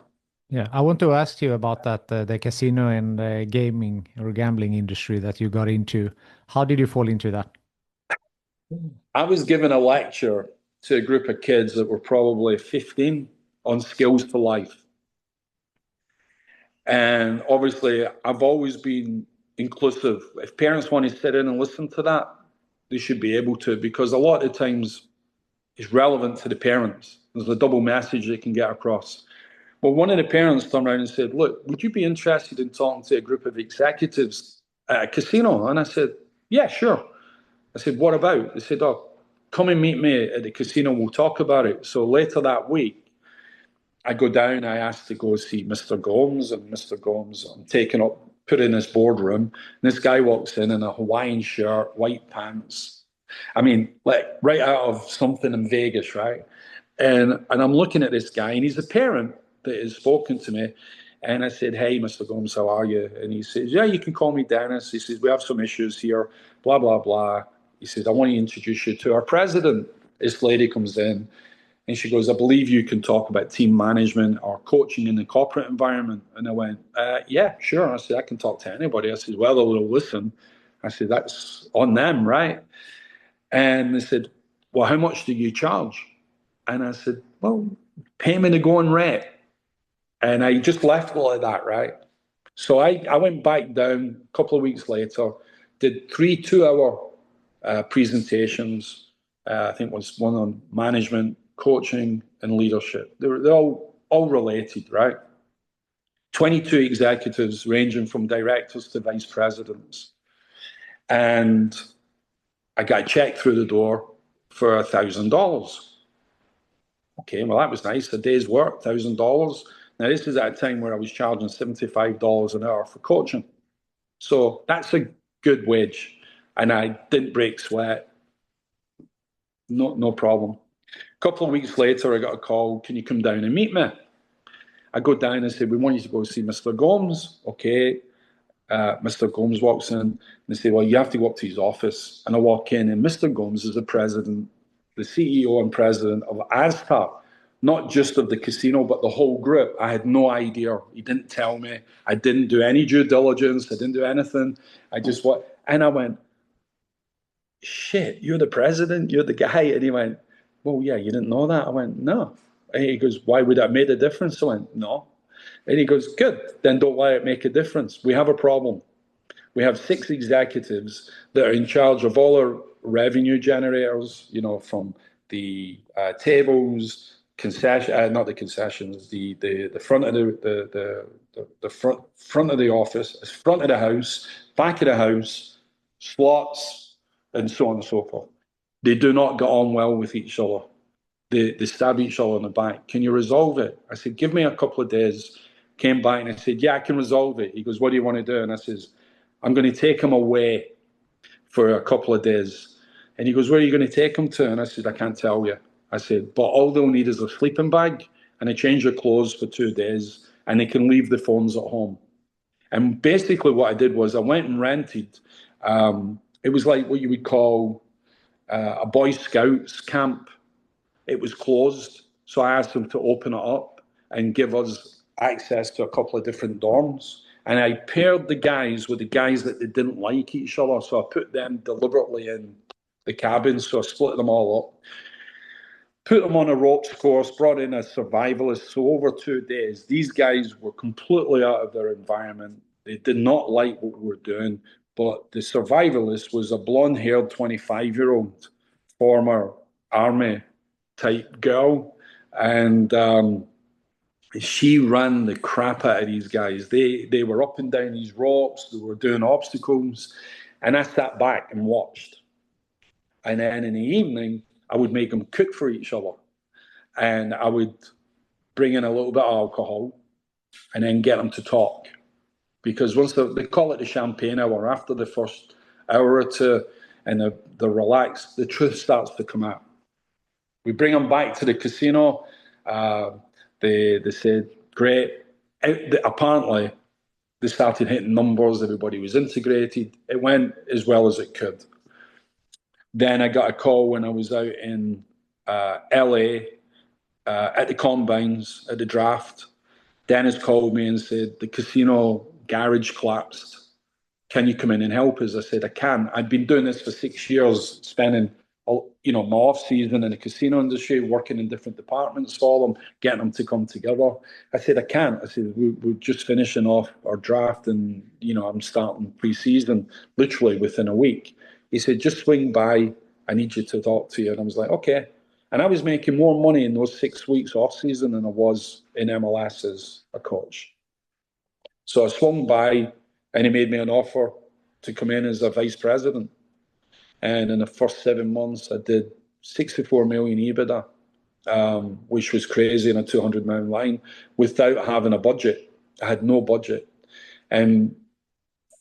Yeah, I want to ask you about that, the casino and gaming or gambling industry that you got into. How did you fall into that? I was given a lecture to a group of kids that were probably 15 on skills for life. And obviously, I've always been inclusive. If parents want to sit in and listen to that, they should be able to, because a lot of times it's relevant to the parents. There's a double message they can get across. Well, one of the parents turned around and said, look, would you be interested in talking to a group of executives at a casino? And I said, yeah, sure. I said, what about? They said, oh, come and meet me at the casino. We'll talk about it. So later that week, I go down, I asked to go see Mr. Gomes, and Mr. Gomes, I'm taken up, put in this boardroom. And this guy walks in a Hawaiian shirt, white pants. I mean, like right out of something in Vegas, right? And I'm looking at this guy, and he's a parent that has spoken to me. And I said, hey, Mr. Gomes, how are you? And he says, yeah, you can call me Dennis. He says, we have some issues here, blah, blah, blah. He says, I want to introduce you to our president. This lady comes in. And she goes, I believe you can talk about team management or coaching in the corporate environment. And I went, yeah, sure. I said, I can talk to anybody. I said, well, they'll listen. I said, that's on them, right? And they said, well, how much do you charge? And I said, well, pay me the going rate. And I just left it like that, right? So I went back down a couple of weeks later, did 3 2-hour presentations. I think it was one on management, coaching, and leadership. They're all related, right? 22 executives ranging from directors to vice presidents. And I got a check through the door for $1,000. Okay, well, that was nice. A day's work, $1,000. Now, this is at a time where I was charging $75 an hour for coaching. So that's a good wage. And I didn't break sweat. No problem. A couple of weeks later, I got a call. Can you come down and meet me? I go down and say, we want you to go see Mr. Gomes. Okay. Mr. Gomes walks in and they say, well, you have to go up to his office. And I walk in and Mr. Gomes is the president, the CEO and president of ASTA, not just of the casino, but the whole group. I had no idea. He didn't tell me. I didn't do any due diligence. I didn't do anything. And I went, shit, you're the president, you're the guy. And he went, well, yeah, you didn't know that? I went, no. And he goes, why would that have made a difference? I went, no. And he goes, good, then don't let it make a difference. We have a problem. We have 6 executives that are in charge of all our revenue generators, from the tables, not the concessions, the front of the front of the office, front of the house, back of the house, slots, and so on and so forth. They do not get on well with each other. They stab each other in the back. Can you resolve it? I said, give me a couple of days. Came back and I said, yeah, I can resolve it. He goes, what do you want to do? And I says, I'm going to take him away for a couple of days. And he goes, where are you going to take him to? And I said, I can't tell you. I said, but all they'll need is a sleeping bag and a change of clothes for 2 days, and they can leave the phones at home. And basically what I did was I went and rented. It was like what you would call a Boy Scouts camp. It was closed. So I asked them to open it up and give us access to a couple of different dorms. And I paired the guys with the guys that they didn't like each other. So I put them deliberately in the cabins. So I split them all up, put them on a ropes course, brought in a survivalist. So over 2 days, these guys were completely out of their environment. They did not like what we were doing. But the survivalist was a blonde-haired 25-year-old former army type girl. And she ran the crap out of these guys. They were up and down these ropes. They were doing obstacles. And I sat back and watched. And then in the evening, I would make them cook for each other. And I would bring in a little bit of alcohol and then get them to talk. Because once they call it the champagne hour, after the first hour or two, and they're relaxed, the truth starts to come out. We bring them back to the casino. They said, great. Apparently, they started hitting numbers. Everybody was integrated. It went as well as it could. Then I got a call when I was out in LA at the combines, at the draft. Dennis called me and said, the casino garage collapsed. Can you come in and help us? I said, I can. I've been doing this for 6 years, spending my off season in the casino industry, working in different departments for them, getting them to come together. I said, I can't. I said, we're just finishing off our draft and, I'm starting pre-season literally within a week. He said, just swing by. I need you to talk to you. And I was like, okay. And I was making more money in those 6 weeks off season than I was in MLS as a coach. So I swung by and he made me an offer to come in as a vice president. And in the first 7 months, I did 64 million EBITDA, which was crazy in a 200 million line without having a budget. I had no budget. And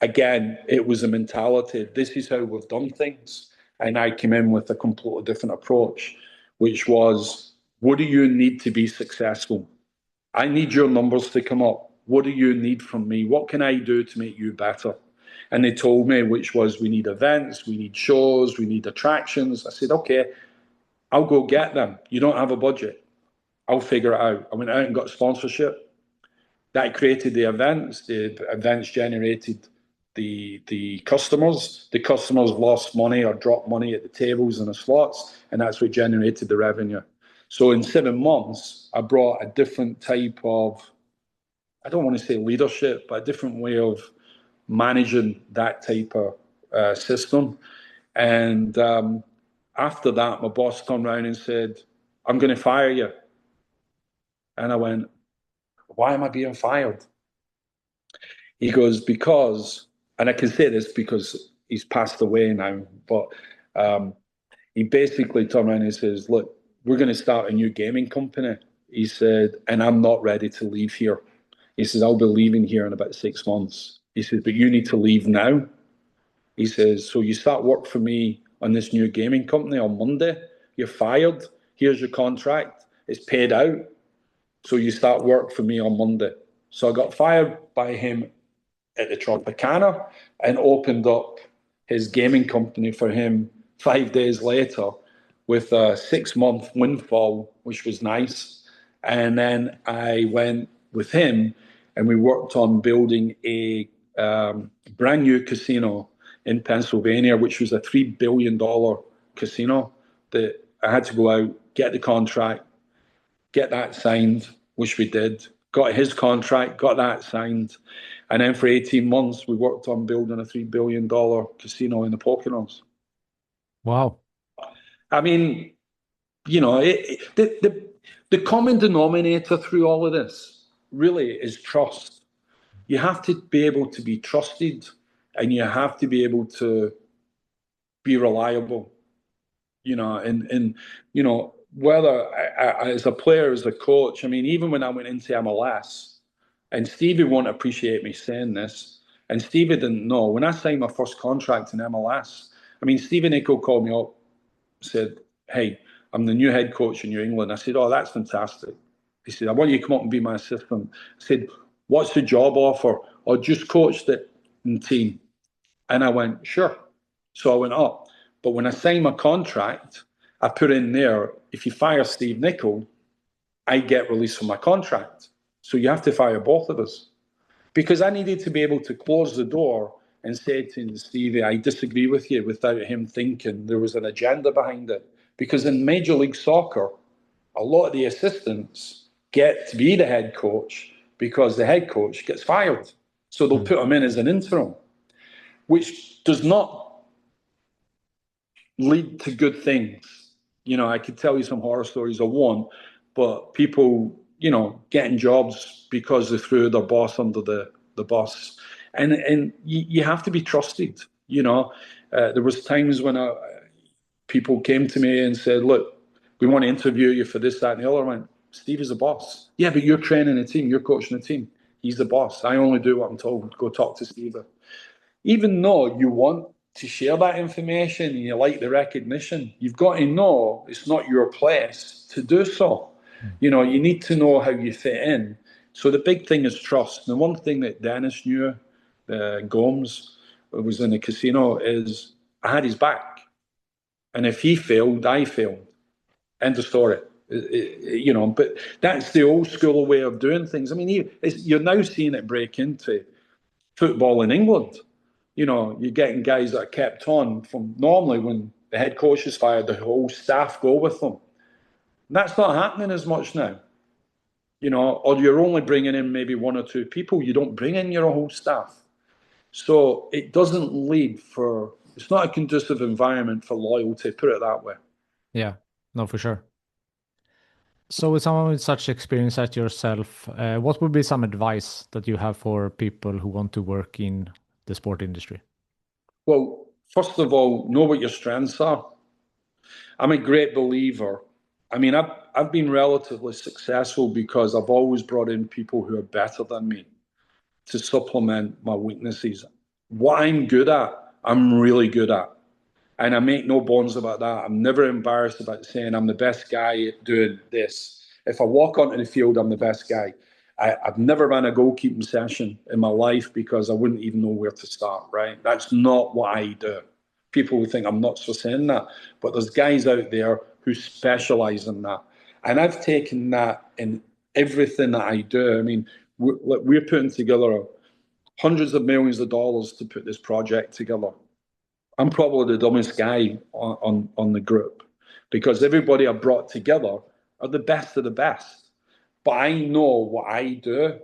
again, it was a mentality. This is how we've done things. And I came in with a completely different approach, which was, what do you need to be successful? I need your numbers to come up. What do you need from me? What can I do to make you better? And they told me, which was, we need events, we need shows, we need attractions. I said, okay, I'll go get them. You don't have a budget. I'll figure it out. I went out and got sponsorship. That created the events. The events generated the customers. The customers lost money or dropped money at the tables and the slots, and that's what generated the revenue. So in 7 months, I brought a different type of, I don't want to say leadership, but a different way of managing that type of system. And after that, my boss turned around and said, I'm going to fire you. And I went, why am I being fired? He goes, because, and I can say this because he's passed away now, but he basically turned around and says, look, we're going to start a new gaming company. He said, and I'm not ready to leave here. He says, I'll be leaving here in about 6 months. He says, but you need to leave now. He says, so you start work for me on this new gaming company on Monday. You're fired. Here's your contract. It's paid out. So you start work for me on Monday. So I got fired by him at the Tropicana and opened up his gaming company for him 5 days later with a 6-month windfall, which was nice. And then I went with him and we worked on building a brand new casino in Pennsylvania, which was a $3 billion casino that I had to go out, get the contract, get that signed, which we did. Got his contract, got that signed. And then for 18 months, we worked on building a $3 billion casino in the Poconos. Wow. I mean, you know, the common denominator through all of this really is trust. You have to be able to be trusted and you have to be able to be reliable, you know, and you know, whether as a player, as a coach, I mean, even when I went into MLS, and Stevie won't appreciate me saying this, and Stevie didn't know, when I signed my first contract in MLS, I mean, Stevie Nicol called me up, said, hey, I'm the new head coach in New England. I said, oh, that's fantastic. He said, I want you to come up and be my assistant. I said, what's the job offer? I just coached it in team. And I went, sure. So I went up. But when I signed my contract, I put in there, if you fire Steve Nicol, I get released from my contract. So you have to fire both of us. Because I needed to be able to close the door and say to Stevie, I disagree with you, without him thinking there was an agenda behind it. Because in Major League Soccer, a lot of the assistants get to be the head coach because the head coach gets fired. So they'll put him in as an interim, which does not lead to good things. You know, I could tell you some horror stories, I won't, but people, you know, getting jobs because they threw their boss under the bus. And you have to be trusted, you know. There was times when people came to me and said, look, we want to interview you for this, that, and the other. I went, Steve is the boss. Yeah, but you're training a team, you're coaching a team. He's the boss. I only do what I'm told. Go talk to Steve. Even though you want to share that information and you like the recognition, you've got to know it's not your place to do so. You know, you need to know how you fit in. So the big thing is trust. And one thing that Dennis knew, Gomes, was in the casino, is I had his back. And if he failed, I failed. End of story. You know, but that's the old school way of doing things. I mean, you're now seeing it break into football in England. You know, you're getting guys that are kept on from normally when the head coach is fired, the whole staff go with them. And that's not happening as much now. You know, or you're only bringing in maybe 1 or 2 people. You don't bring in your whole staff. So it doesn't lead for, it's not a conducive environment for loyalty, put it that way. Yeah, no, for sure. So with someone with such experience as yourself, what would be some advice that you have for people who want to work in the sport industry? Well, first of all, know what your strengths are. I'm a great believer. I mean, I've been relatively successful because I've always brought in people who are better than me to supplement my weaknesses. What I'm good at, I'm really good at. And I make no bones about that. I'm never embarrassed about saying I'm the best guy at doing this. If I walk onto the field, I'm the best guy. I've never run a goalkeeping session in my life because I wouldn't even know where to start, right? That's not what I do. People would think I'm nuts for saying that. But there's guys out there who specialize in that. And I've taken that in everything that I do. I mean, we're putting together hundreds of millions of dollars to put this project together. I'm probably the dumbest guy on the group because everybody I brought together are the best of the best. But I know what I do.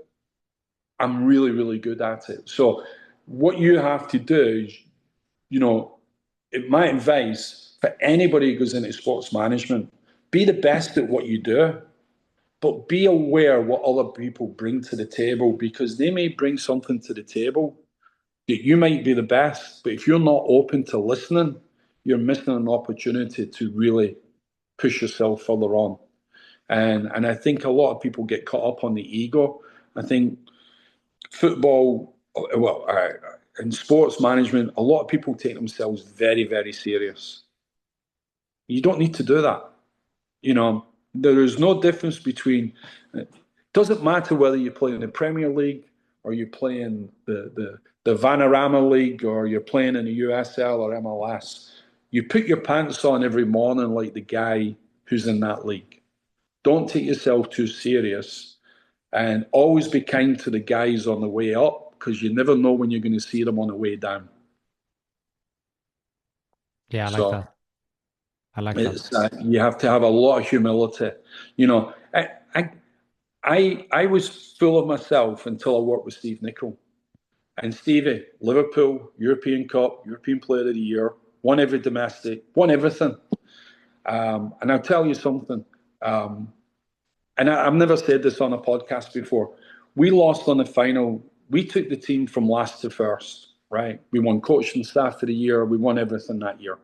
I'm really, really good at it. So what you have to do is, you know, my advice for anybody who goes into sports management, be the best at what you do, but be aware what other people bring to the table because they may bring something to the table that you might be the best, but if you're not open to listening, you're missing an opportunity to really push yourself further on. And I think a lot of people get caught up on the ego. I think football, well, in sports management, a lot of people take themselves very, very serious. You don't need to do that. You know, there is no difference between. It doesn't matter whether you play in the Premier League or you play in the Vanarama League or you're playing in the USL or MLS. You put your pants on every morning like the guy who's in that league. Don't take yourself too serious, and always be kind to the guys on the way up, because you never know when you're going to see them on the way down. Yeah, I like So that. I like that. it's you have to have a lot of humility. You know, I was full of myself until I worked with Steve Nicol. And Stevie, Liverpool, European Cup, European Player of the Year, won every domestic, won everything. And I'll tell you something. And I've never said this on a podcast before. We lost on the final. We took the team from last to first, right? We won coach and staff of the year. We won everything that year.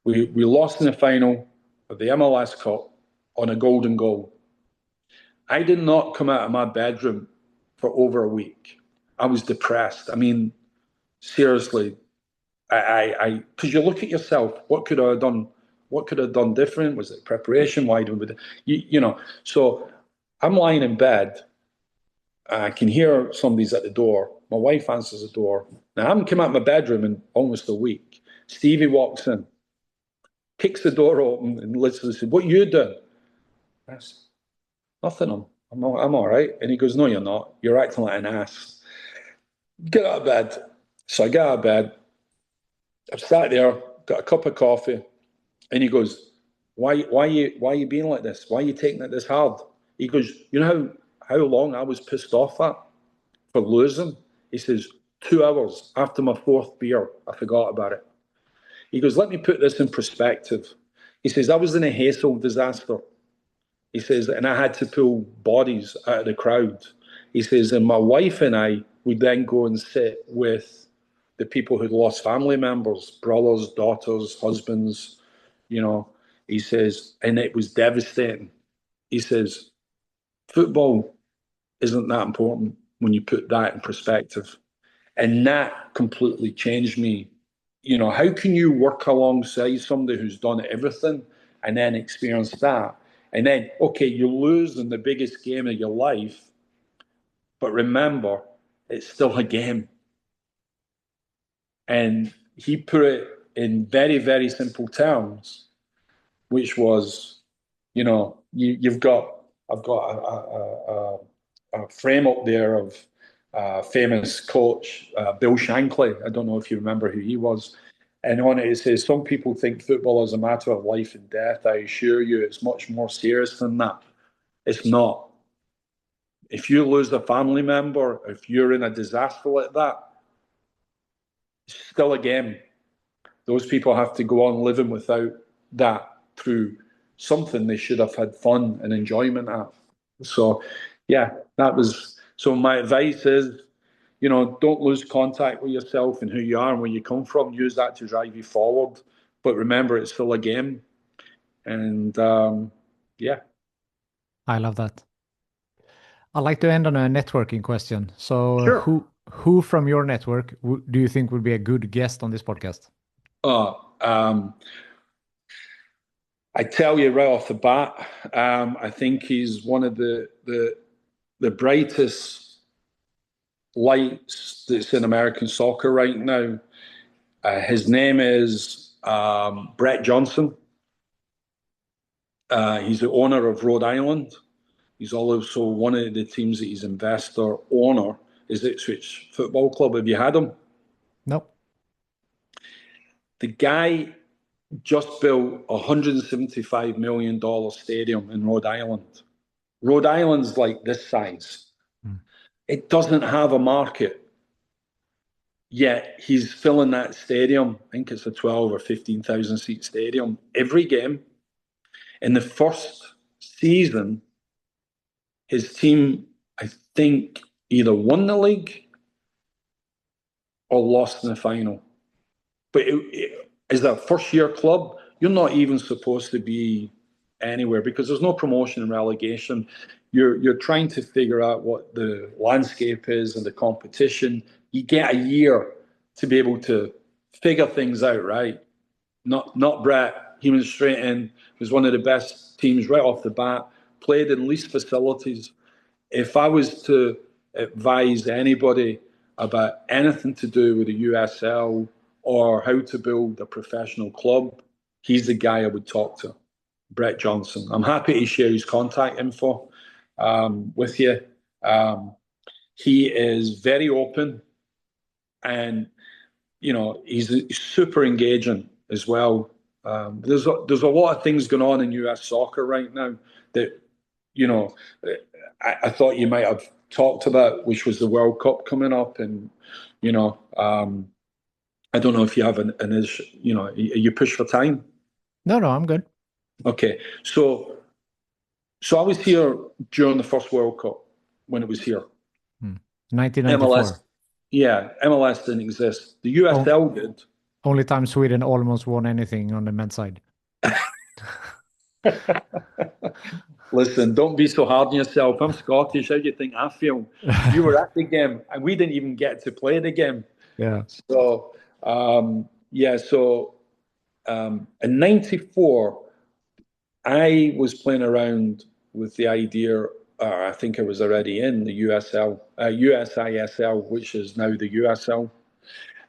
We lost in the final of the MLS Cup on a golden goal. I did not come out of my bedroom for over a week. I was depressed. I mean, seriously, because you look at yourself, what could I have done? What could I have done different? Was it preparation? Why did we? You know? So I'm lying in bed. I can hear somebody's at the door. My wife answers the door. Now I haven't come out of my bedroom in almost a week. Stevie walks in, kicks the door open, and literally says, "What are you doing?" I said, "Nothing. I'm all right." And he goes, "No, you're not. You're acting like an ass. Get out of bed." So I get out of bed. I've sat there, got a cup of coffee, and he goes, why are you being like this? Why are you taking it this hard?" He goes, "You know how long I was pissed off at for losing?" He says, 2 hours after my fourth beer, I forgot about it. He goes, "Let me put this in perspective." He says, "I was in a Hassel disaster." He says, "and I had to pull bodies out of the crowd." He says, "and my wife and I would then go and sit with the people who'd lost family members, brothers, daughters, husbands, you know." He says, "and it was devastating." He says, "Football isn't that important when you put that in perspective." And that completely changed me. You know, how can you work alongside somebody who's done everything and then experience that? And then, okay, you lose in the biggest game of your life, but remember, it's still a game. And he put it in very, very simple terms, which was, you know, I've got a frame up there of famous coach Bill Shankly. I don't know if you remember who he was. And on it says, "Some people think football is a matter of life and death. I assure you, it's much more serious than that. It's not. If you lose a family member, if you're in a disaster like that, it's still a game. Those people have to go on living without that through something they should have had fun and enjoyment at." So, yeah, that was. So my advice is, you know, don't lose contact with yourself and who you are and where you come from. Use that to drive you forward. But remember, it's still a game. And yeah. I love that. I'd like to end on a networking question. So, Sure. who from your network do you think would be a good guest on this podcast? Uh, um, I tell you right off the bat, I think he's one of the brightest lights that's in American soccer right now. His name is Brett Johnson. He's the owner of Rhode Island. He's also one of the teams that he's investor owner is Ipswich Football Club. Have you had him? Nope. The guy just built a $175 million stadium in Rhode Island. Rhode Island's like this size. Mm. It doesn't have a market, yet he's filling that stadium. I think it's a 12 or 15,000 seat stadium every game. In the first season, his team, I think, either won the league or lost in the final. But as a first-year club, you're not even supposed to be anywhere because there's no promotion and relegation. You're trying to figure out what the landscape is and the competition. You get a year to be able to figure things out, right? Not Brett. He went straight in. Was one of the best teams right off the bat. Played in least facilities. If I was to advise anybody about anything to do with the USL or how to build a professional club, he's the guy I would talk to, Brett Johnson. I'm happy to share his contact info with you. He is very open, and he's super engaging as well. There's a lot of things going on in US soccer right now that I thought you might have talked about, which was the World Cup coming up, and I don't know if you have you push for time. No, I'm good. Okay, so I was here during the first World Cup when it was here. 1994. MLS, yeah, MLS didn't exist. The USL did. Only time Sweden almost won anything on the men's side. Listen, don't be so hard on yourself. I'm Scottish. How do you think I feel? You were at the game, and we didn't even get to play the game. Yeah. So, in '94, I was playing around with the idea. I think I was already in the USISL, which is now the USL.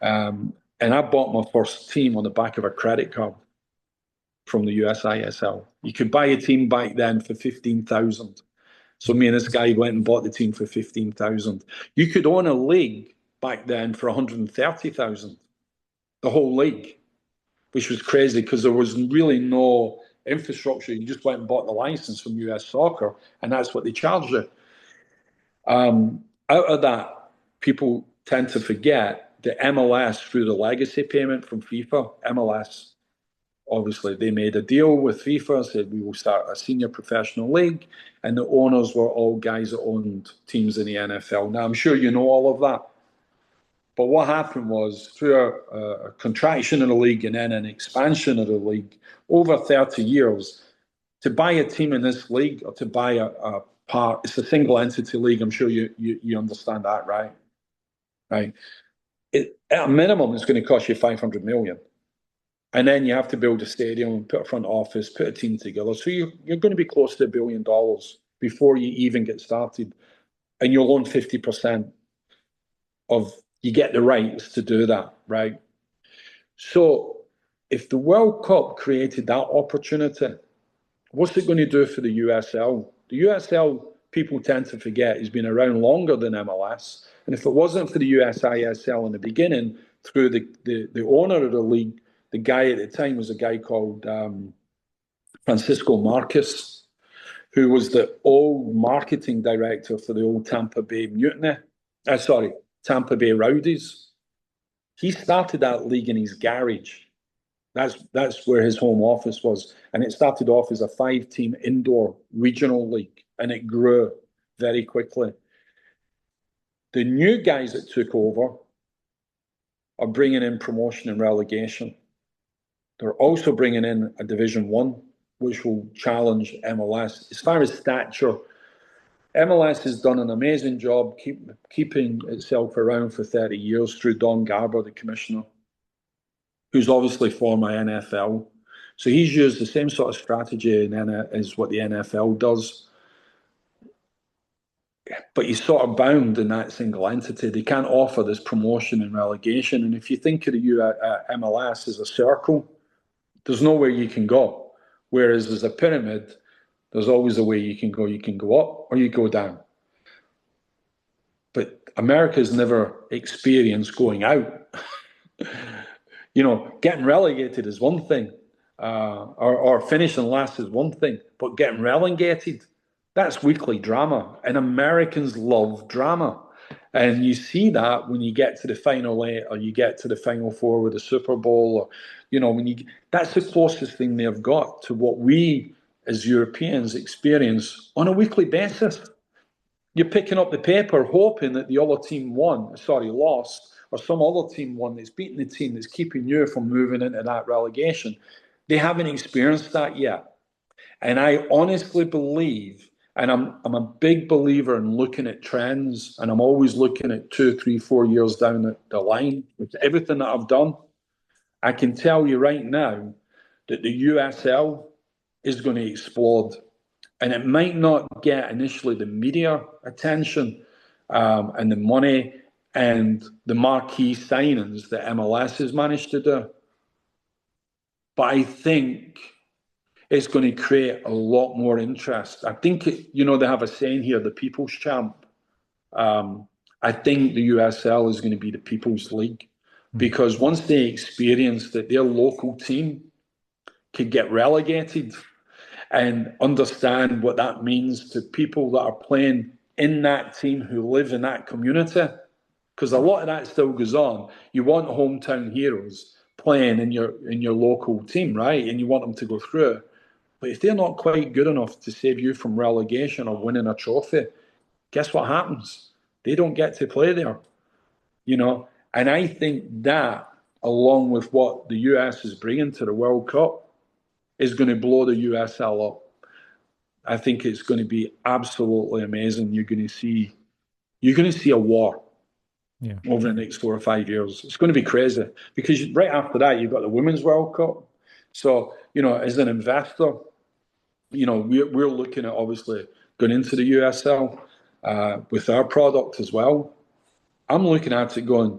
And I bought my first team on the back of a credit card from the USISL. You could buy a team back then for 15,000. So me and this guy went and bought the team for 15,000. You could own a league back then for 130,000, the whole league, which was crazy because there was really no infrastructure. You just went and bought the license from US Soccer, and that's what they charged you. Out of that, people tend to forget the MLS through the legacy payment from FIFA. MLS, obviously, they made a deal with FIFA, said we will start a senior professional league, and the owners were all guys that owned teams in the NFL. Now, I'm sure you know all of that. But what happened was, through a contraction of the league and then an expansion of the league over 30 years, to buy a team in this league or to buy a part, it's a single entity league. I'm sure you understand that, right? Right. At a minimum, it's going to cost you 500 million. And then you have to build a stadium, put a front office, put a team together. So you're going to be close to $1 billion before you even get started. And you'll own 50% of, you get the rights to do that, right? So if the World Cup created that opportunity, what's it going to do for the USL? The USL, people tend to forget, has been around longer than MLS. And if it wasn't for the USISL in the beginning, through the owner of the league, the guy at the time was a guy called Francisco Marcus, who was the old marketing director for the old Tampa Bay Tampa Bay Rowdies. He started that league in his garage. That's where his home office was. And it started off as a 5-team indoor regional league, and it grew very quickly. The new guys that took over are bringing in promotion and relegation. They're also bringing in a Division 1, which will challenge MLS. As far as stature, MLS has done an amazing job keeping itself around for 30 years through Don Garber, the commissioner, who's obviously former NFL. So he's used the same sort of strategy as what the NFL does. But he's sort of bound in that single entity. They can't offer this promotion and relegation. And if you think of the MLS as a circle, there's nowhere you can go. Whereas as a pyramid, there's always a way you can go. You can go up or you go down. But America's never experienced going out. Getting relegated is one thing, or finishing last is one thing, but getting relegated, that's weekly drama. And Americans love drama. And you see that when you get to the final 8 or you get to the final 4 with the Super Bowl, or, that's the closest thing they've got to what we as Europeans experience on a weekly basis. You're picking up the paper hoping that the other team lost, or some other team won that's beating the team that's keeping you from moving into that relegation. They haven't experienced that yet. And I honestly believe, and I'm a big believer in looking at trends, and I'm always looking at 2, 3, 4 years down the line. With everything that I've done, I can tell you right now that the USL is going to explode. And it might not get initially the media attention and the money and the marquee signings that MLS has managed to do. But I think it's going to create a lot more interest. I think, they have a saying here, the people's champ. I think the USL is going to be the people's league because once they experience that their local team could get relegated and understand what that means to people that are playing in that team who live in that community, because a lot of that still goes on. You want hometown heroes playing in your local team, right? And you want them to go through. But if they're not quite good enough to save you from relegation or winning a trophy, guess what happens? They don't get to play there, And I think that, along with what the US is bringing to the World Cup, is going to blow the USL up. I think it's going to be absolutely amazing. You're going to see a war over the next 4 or 5 years. It's going to be crazy because right after that you've got the Women's World Cup. So as an investor, we're looking at obviously going into the USL with our product as well. I'm looking at it going,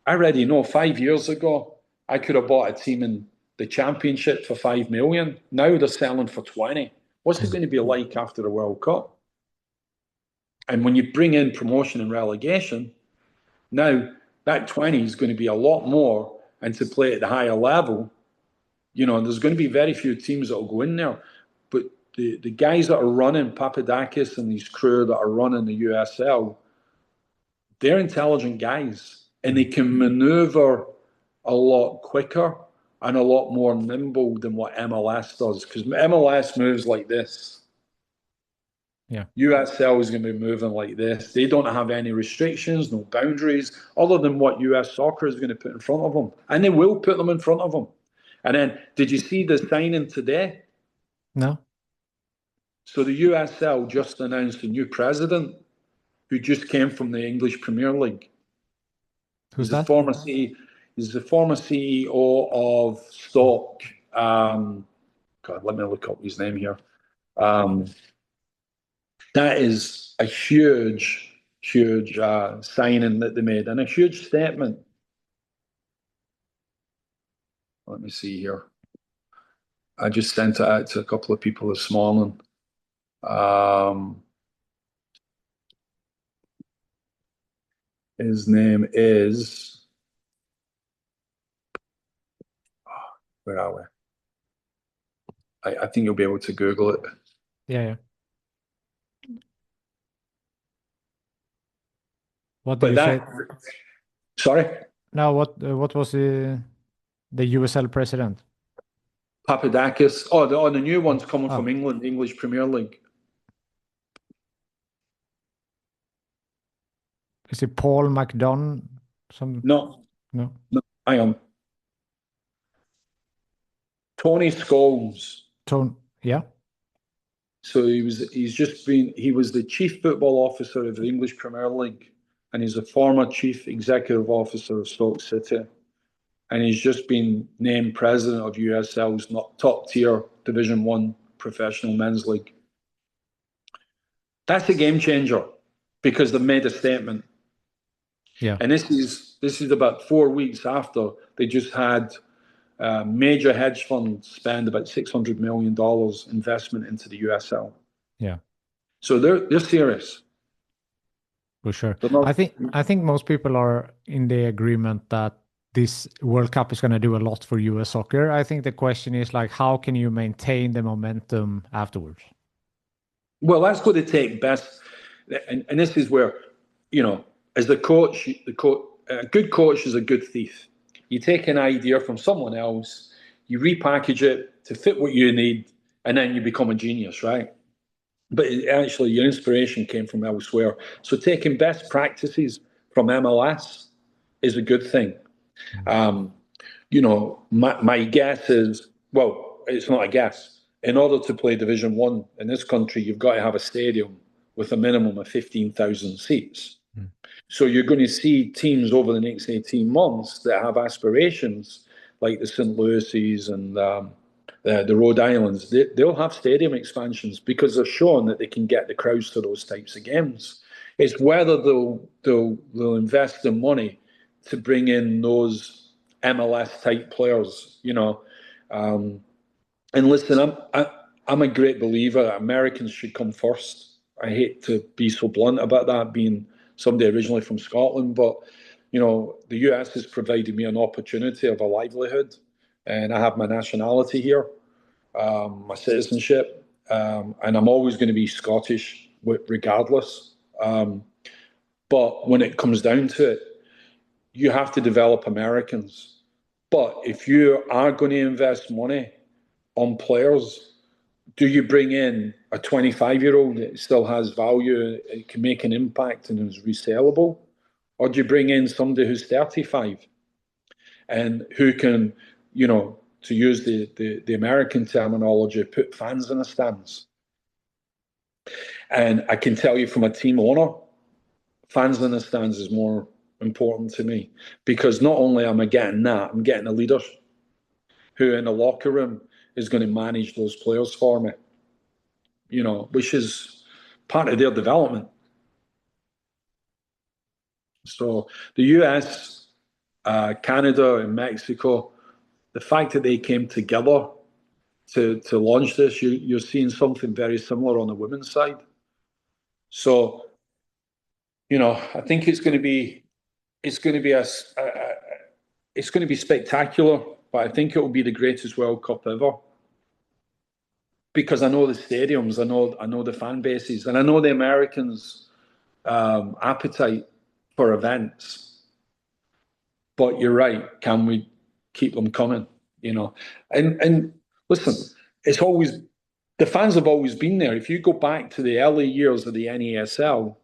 I already know 5 years ago I could have bought a team in the Championship for 5 million. Now they're selling for 20. What's it going to be like after the World Cup? And when you bring in promotion and relegation, now that 20 is going to be a lot more, and to play at the higher level, there's going to be very few teams that will go in there. But the guys that are running, Papadakis and his crew that are running the USL, they're intelligent guys and they can maneuver a lot quicker and a lot more nimble than what MLS does, because MLS moves like this. Yeah. USL is going to be moving like this. They don't have any restrictions, no boundaries, other than what US soccer is going to put in front of them. And they will put them in front of them. And then, did you see the signing today? No. So the USL just announced a new president who just came from the English Premier League. Who's that? He's the former CEO of Stoke. God, let me look up his name here. That is a huge signing that they made and a huge statement. Let me see here. I just sent it out to a couple of people this morning. His name is, where are we? I think you'll be able to Google it. Yeah. What did you say? Sorry? No, what was the USL president? Papadakis. Oh, the new one's coming from England, English Premier League. Is it Paul McDonough? No. Hang on. Tony Scholes. Yeah. So he was the chief football officer of the English Premier League, and he's a former chief executive officer of Stoke City, and he's just been named president of USL's top tier Division 1 professional men's league. That's a game changer because they've made a statement. Yeah. And this is about 4 weeks after they just had major hedge funds spend about $600 million investment into the USL. Yeah. So they're serious. For sure. I think most people are in the agreement that this World Cup is going to do a lot for US soccer. I think the question is like, how can you maintain the momentum afterwards? Well, that's going to take best, and this is where, as a good coach is a good thief. You take an idea from someone else, you repackage it to fit what you need, and then you become a genius, right? But actually, your inspiration came from elsewhere. So taking best practices from MLS is a good thing. You know, my guess is, well, it's not a guess. In order to play Division One in this country, you've got to have a stadium with a minimum of 15,000 seats. So you're going to see teams over the next 18 months that have aspirations like the St. Louis's and the Rhode Islands. They'll have stadium expansions because they're shown that they can get the crowds to those types of games. It's whether they'll invest the money to bring in those MLS type players, you know. And listen, I'm a great believer that Americans should come first. I hate to be so blunt about that, being somebody originally from Scotland, but you know, the US has provided me an opportunity of a livelihood, and I have my nationality here, my citizenship, and I'm always going to be Scottish regardless. But when it comes down to it, you have to develop Americans. But if you are going to invest money on players, do you bring in a 25-year-old that still has value, it can make an impact and is resellable? Or do you bring in somebody who's 35 and who can, you know, to use the American terminology, put fans in the stands? And I can tell you from a team owner, fans in the stands is more important to me, because not only am I getting that, I'm getting a leader who in the locker room is going to manage those players for me, you know, which is part of their development. So the US, Canada and Mexico, the fact that they came together to launch this, you're seeing something very similar on the women's side. So, you know, I think it's going to be spectacular, but I think it will be the greatest World Cup ever. Because I know the stadiums, I know the fan bases, and I know the Americans' appetite for events. But you're right, can we keep them coming? You know, and listen, it's always, the fans have always been there. If you go back to the early years of the NASL,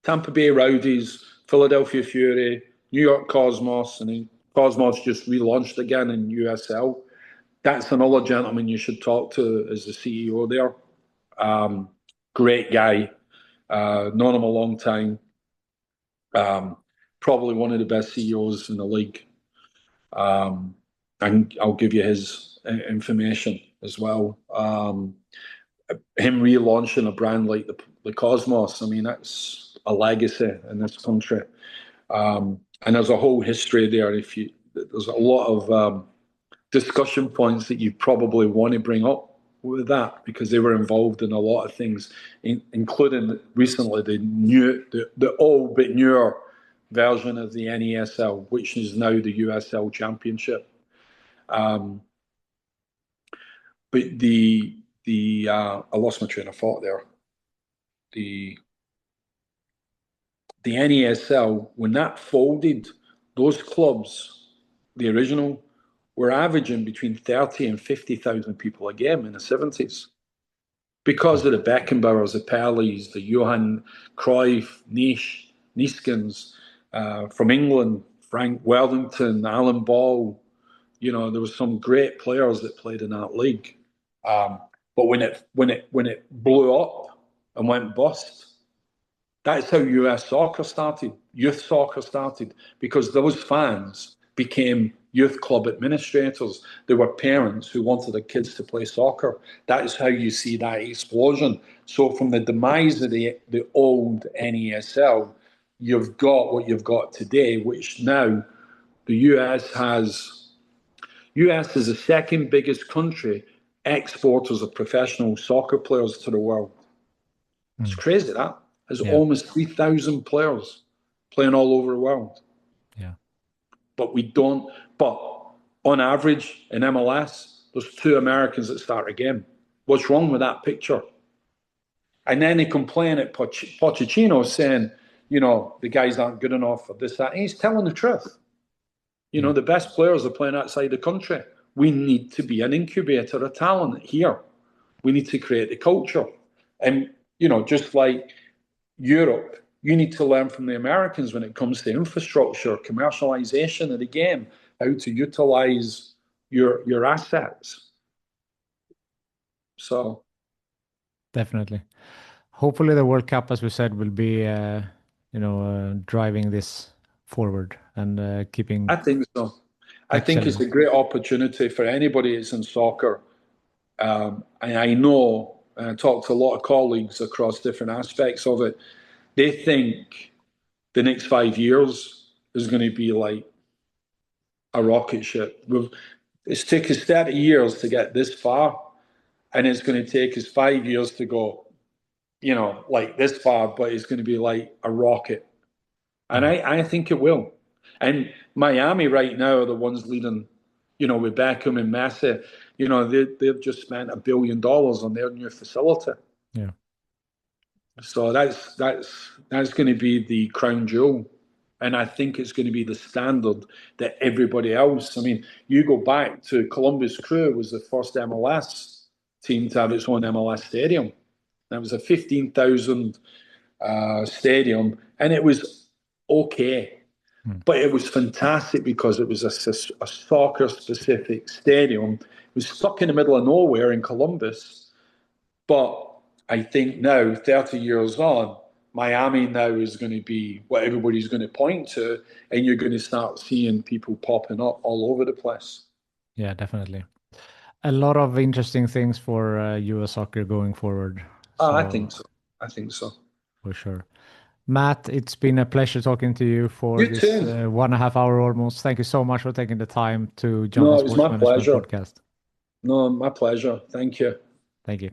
Tampa Bay Rowdies, Philadelphia Fury, New York Cosmos, and then Cosmos just relaunched again in USL. That's another gentleman you should talk to as the CEO there. Great guy, known him a long time. Probably one of the best CEOs in the league. And I'll give you his information as well. Him relaunching a brand like the Cosmos, I mean, that's a legacy in this country. And there's a whole history there. There's a lot of discussion points that you probably want to bring up with that, because they were involved in a lot of things, including recently the old but newer version of the NASL, which is now the USL Championship. But I lost my train of thought there. The NASL, when that folded, those clubs, the original, were averaging between 30 and 50,000 people a game in the 70s. Because of the Beckenbauers, the Perleys, the Johan Cruyff, Neeskens, from England, Frank Worthington, Alan Ball, you know, there was some great players that played in that league. But when it blew up and went bust, that's how US soccer started, youth soccer started, because those fans became youth club administrators. They were parents who wanted their kids to play soccer. That is how you see that explosion. So from the demise of the old NASL, you've got what you've got today, which now the US is the second biggest country exporters of professional soccer players to the world. It's crazy, that. There's almost 3,000 players playing all over the world. Yeah. But on average in MLS, there's 2 Americans that start a game. What's wrong with that picture? And then they complain at Pochettino saying, you know, the guys aren't good enough for this, that. And he's telling the truth. You know, the best players are playing outside the country. We need to be an incubator of talent here. We need to create the culture. And, you know, just like Europe you need to learn from the Americans when it comes to infrastructure, commercialization of the game, how to utilize your assets. So Definitely. Hopefully, the World Cup, as we said, will be driving this forward and keeping I think so. I think it's excelling. a great opportunity for anybody that's in soccer. And I know, and I talk to a lot of colleagues across different aspects of it, they think the next 5 years is going to be like a rocket ship. It's taken us 30 years to get this far, and it's going to take us 5 years to go, like this far, but it's going to be like a rocket. And Yeah. I think it will. And Miami right now are the ones leading, with Beckham and Messi. They've just spent $1 billion on their new facility. Yeah. So that's going to be the crown jewel. And I think it's going to be the standard that everybody else. I mean, you go back to Columbus Crew was the first MLS team to have its own MLS stadium. That was a 15,000 stadium, and it was okay. Mm. But it was fantastic because it was a soccer specific stadium. It was stuck in the middle of nowhere in Columbus. But I think now, 30 years on, Miami now is going to be what everybody's going to point to, and you're going to start seeing people popping up all over the place. Yeah, definitely. A lot of interesting things for US soccer going forward. I So, think so. I think so. for sure. Matt, it's been a pleasure talking to you for You this too. 1.5 hour almost. Thank you so much for taking the time to jump on No, it was Sports my Management pleasure. Podcast. No, my pleasure. Thank you. Thank you.